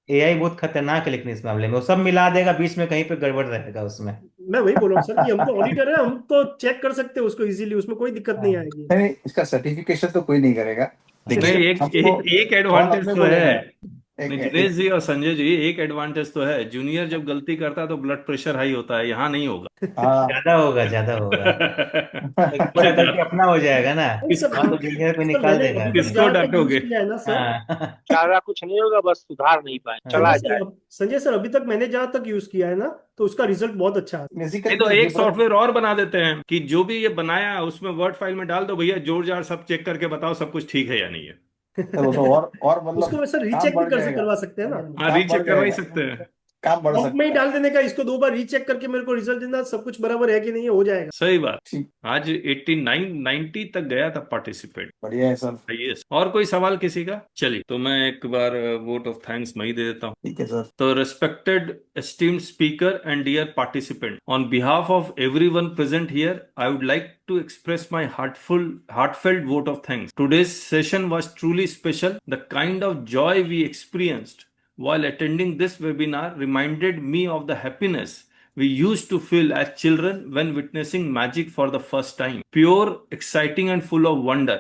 एआई बहुत खतरनाक है, लेकिन इस मामले में वो सब मिला देगा, बीच में कहीं पे गड़बड़ रहेगा उसमें। मैं वही बोल रहा हूँ सर कि हम तो ऑडिटर है, हम तो चेक कर सकते हैं उसको इजीली, उसमें कोई दिक्कत नहीं हाँ। आएगी। नहीं, इसका सर्टिफिकेशन तो कोई नहीं करेगा, नहीं, लेकिन एक हमको एक एक कॉल एडवांटेज अपने तो को है। लेना है। एक नहीं, एक दिनेश जी और संजय जी, एक एडवांटेज तो है, जूनियर जब गलती करता है तो ब्लड प्रेशर हाई होता है, यहाँ नहीं होगा। हाँ। ज्यादा होगा, ज्यादा होगा, क्योंकि पूरा गलती अपना हो जाएगा ना। नहीं सर, वहां तो जूनियर को सर निकाल मैंने देगा अभी तक आदमी। किसको जहां तक यूज डांटोगे? किया है ना सर, हाँ। ज्यादा कुछ नहीं होगा, बस सुधार नहीं पाए, हाँ। चला जाए। संजय सर अभी तक मैंने जहां तक यूज किया है ना, तो उसका रिजल्ट बहुत अच्छा है। नहीं तो एक सॉफ्टवेयर और बना देते हैं कि जो भी ये बनाया है उसमें वर्ड फाइल में डाल दो, भैया जोड़ जाड़ सब चेक करके बताओ सब कुछ ठीक है या नहीं है। वो तो और उसको मतलब वैसे काम रीचेक भी बढ़ जाएगा, करवा सकते हैं ना, हाँ, काम बढ़ रीचेक करवा ही जाएगा, सकते हैं। काम बढ़ प्रॉम्प्ट में ही सकता है। डाल देने का, इसको 2 बार रीचेक करके मेरे को रिजल्ट देना, सब कुछ बराबर है कि नहीं है, हो जाएगा। सही बात। ठीक, आज 89 90 तक गया था पार्टिसिपेंट। बढ़िया है सर। यस, और कोई सवाल किसी का? चलिए, तो मैं एक बार वोट ऑफ थैंक्स मैं ही दे देता हूँ। ठीक है sir. So, respected, esteemed speaker and dear participant, on behalf of everyone present here, I would like to express my heartfelt vote of thanks. Today's session was truly special. The kind of joy we experienced while attending this webinar reminded me of the happiness we used to feel as children when witnessing magic for the first time. Pure, exciting, and full of wonder.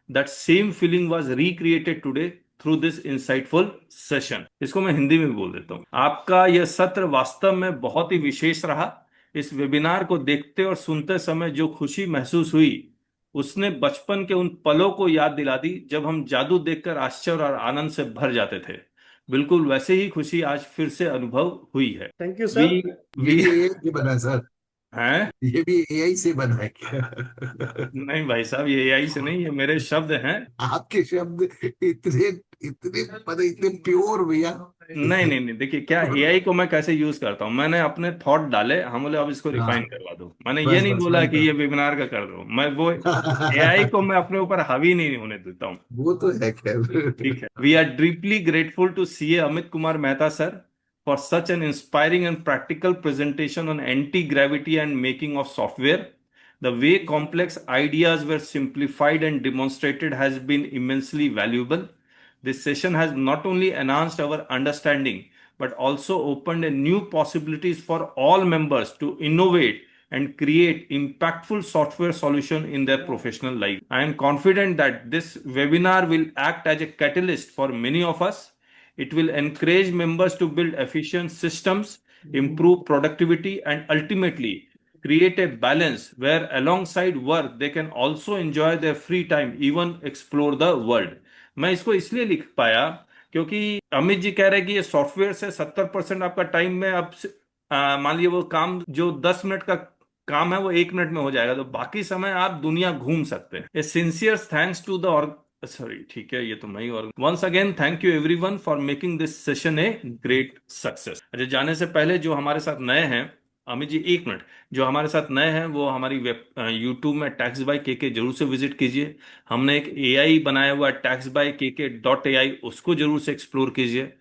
That same feeling was recreated today through this insightful session. इसको मैं हिंदी में बोल देता हूँ। आपका यह सत्र वास्तव में बहुत ही विशेष रहा। इस वेबिनार को देखते और सुनते समय जो खुशी महसूस हुई, उसने बचपन के उन पलों को याद दिला दी जब हम जादू देखकर आश्चर्य और आनंद से भर जाते थे। बिल्कुल वैसे ही खुशी आज फिर से अनुभव हुई है। थैंक यू वी सर। ये वी भी एआई से बना है सर, हैं? ये भी एआई से बना है क्या? नहीं भाई साहब, ये एआई से नहीं, ये मेरे शब्द हैं। आपके शब्द इतने इतने पता, इतने प्योर भैया। नहीं नहीं नहीं, देखिए क्या एआई को मैं कैसे यूज करता हूँ, मैंने अपने थॉट डाले, हम बोले अब इसको हाँ, रिफाइन करवा दो। मैंने ये बस नहीं बस बोला वही कि ये वेबिनार का कर दो, मैं वो एआई को मैं अपने ऊपर हावी नहीं होने देता हूँ। वो तो है खैर। ठीक है। We are deeply grateful to CA Amit Kumar Mehta sir for such an inspiring and practical presentation on anti-gravity and making of software. The way complex ideas were simplified and demonstrated has been immensely valuable. This session has not only enhanced our understanding, but also opened a new possibilities for all members to innovate and create impactful software solution in their professional life. I am confident that this webinar will act as a catalyst for many of us. It will encourage members to build efficient systems, improve productivity, and ultimately create a balance where alongside work they can also enjoy their free time, even explore the world. मैं इसको इसलिए लिख पाया क्योंकि अमित जी कह रहे हैं कि ये सॉफ्टवेयर से 70% आपका टाइम में अब मान लीजिए वो काम जो 10 मिनट का काम है वो 1 मिनट में हो जाएगा, तो बाकी समय आप दुनिया घूम सकते हैं। A sincere thanks to the sorry, ठीक है, ये तो मैं ही। और once again thank you everyone for making this session a great success. अच्छा, जाने से पहले जो हमारे साथ नए हैं, अमित जी 1 मिनट, जो हमारे साथ नए हैं वो हमारी वेब यूट्यूब में टैक्स बाय केके जरूर से विजिट कीजिए। हमने एक एआई बनाया हुआ टैक्स बाय केके .ai, उसको जरूर से एक्सप्लोर कीजिए।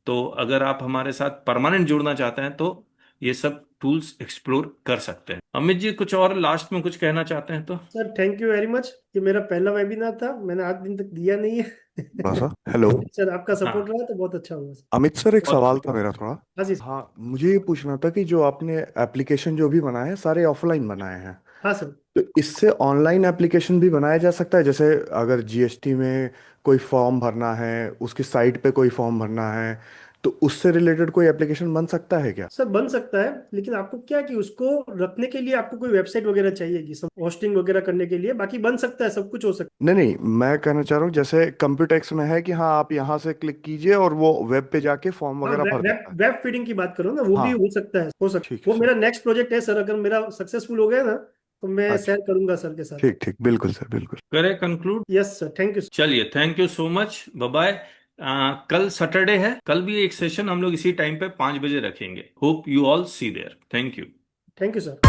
तो अगर आप हमारे साथ परमानेंट जुड़ना चाहते हैं तो ये सब टूल्स एक्सप्लोर कर सकते हैं। अमित जी कुछ और लास्ट में कुछ कहना चाहते हैं तो? Sir thank you very much. ये मेरा पहला वेबिनार था, मैंने आज दिन तक दिया नहीं है। थोड़ा सा हेलो सर आपका हाँ सपोर्ट रहा तो बहुत अच्छा हुआ सर। अमित सर, एक बहुत सवाल था मेरा थोड़ा। हाँ जी हाँ, मुझे ये पूछना था कि जो आपने एप्लीकेशन जो भी बनाए हैं सारे ऑफलाइन बनाए हैं, हाँ सर। तो इससे ऑनलाइन एप्लीकेशन भी बनाया जा सकता है? जैसे अगर जीएसटी में कोई फॉर्म भरना है, उसकी साइट पे कोई फॉर्म भरना है, तो उससे रिलेटेड कोई एप्लीकेशन बन सकता है क्या? सर बन सकता है, लेकिन आपको क्या कि उसको रखने के लिए आपको कोई वेबसाइट वगैरह चाहिएगी सब होस्टिंग वगैरह करने के लिए। बाकी बन सकता है, सब कुछ हो सकता नहीं नहीं, मैं कहना चाह रहा हूँ जैसे कंप्यूटेक्स में है कि हाँ आप यहाँ से क्लिक कीजिए और वो वेब पे जाके फॉर्म है। हाँ, वगैरह भर वेब देता है। वेब फीडिंग की बात करो ना, वो भी हाँ हो सकता है, हो सकता है। ठीक है वो सर। मेरा नेक्स्ट प्रोजेक्ट है सर, अगर मेरा सक्सेसफुल हो गया ना तो मैं अच्छा, शेयर करूंगा सर के साथ। ठीक ठीक, बिल्कुल सर, बिल्कुल। करे conclude? Yes sir, thank you. चलिए thank you so much, bye bye. कल सैटरडे है, कल भी एक सेशन हम लोग इसी टाइम पे 5 बजे रखेंगे। Hope you all see there. Thank you. Thank you sir.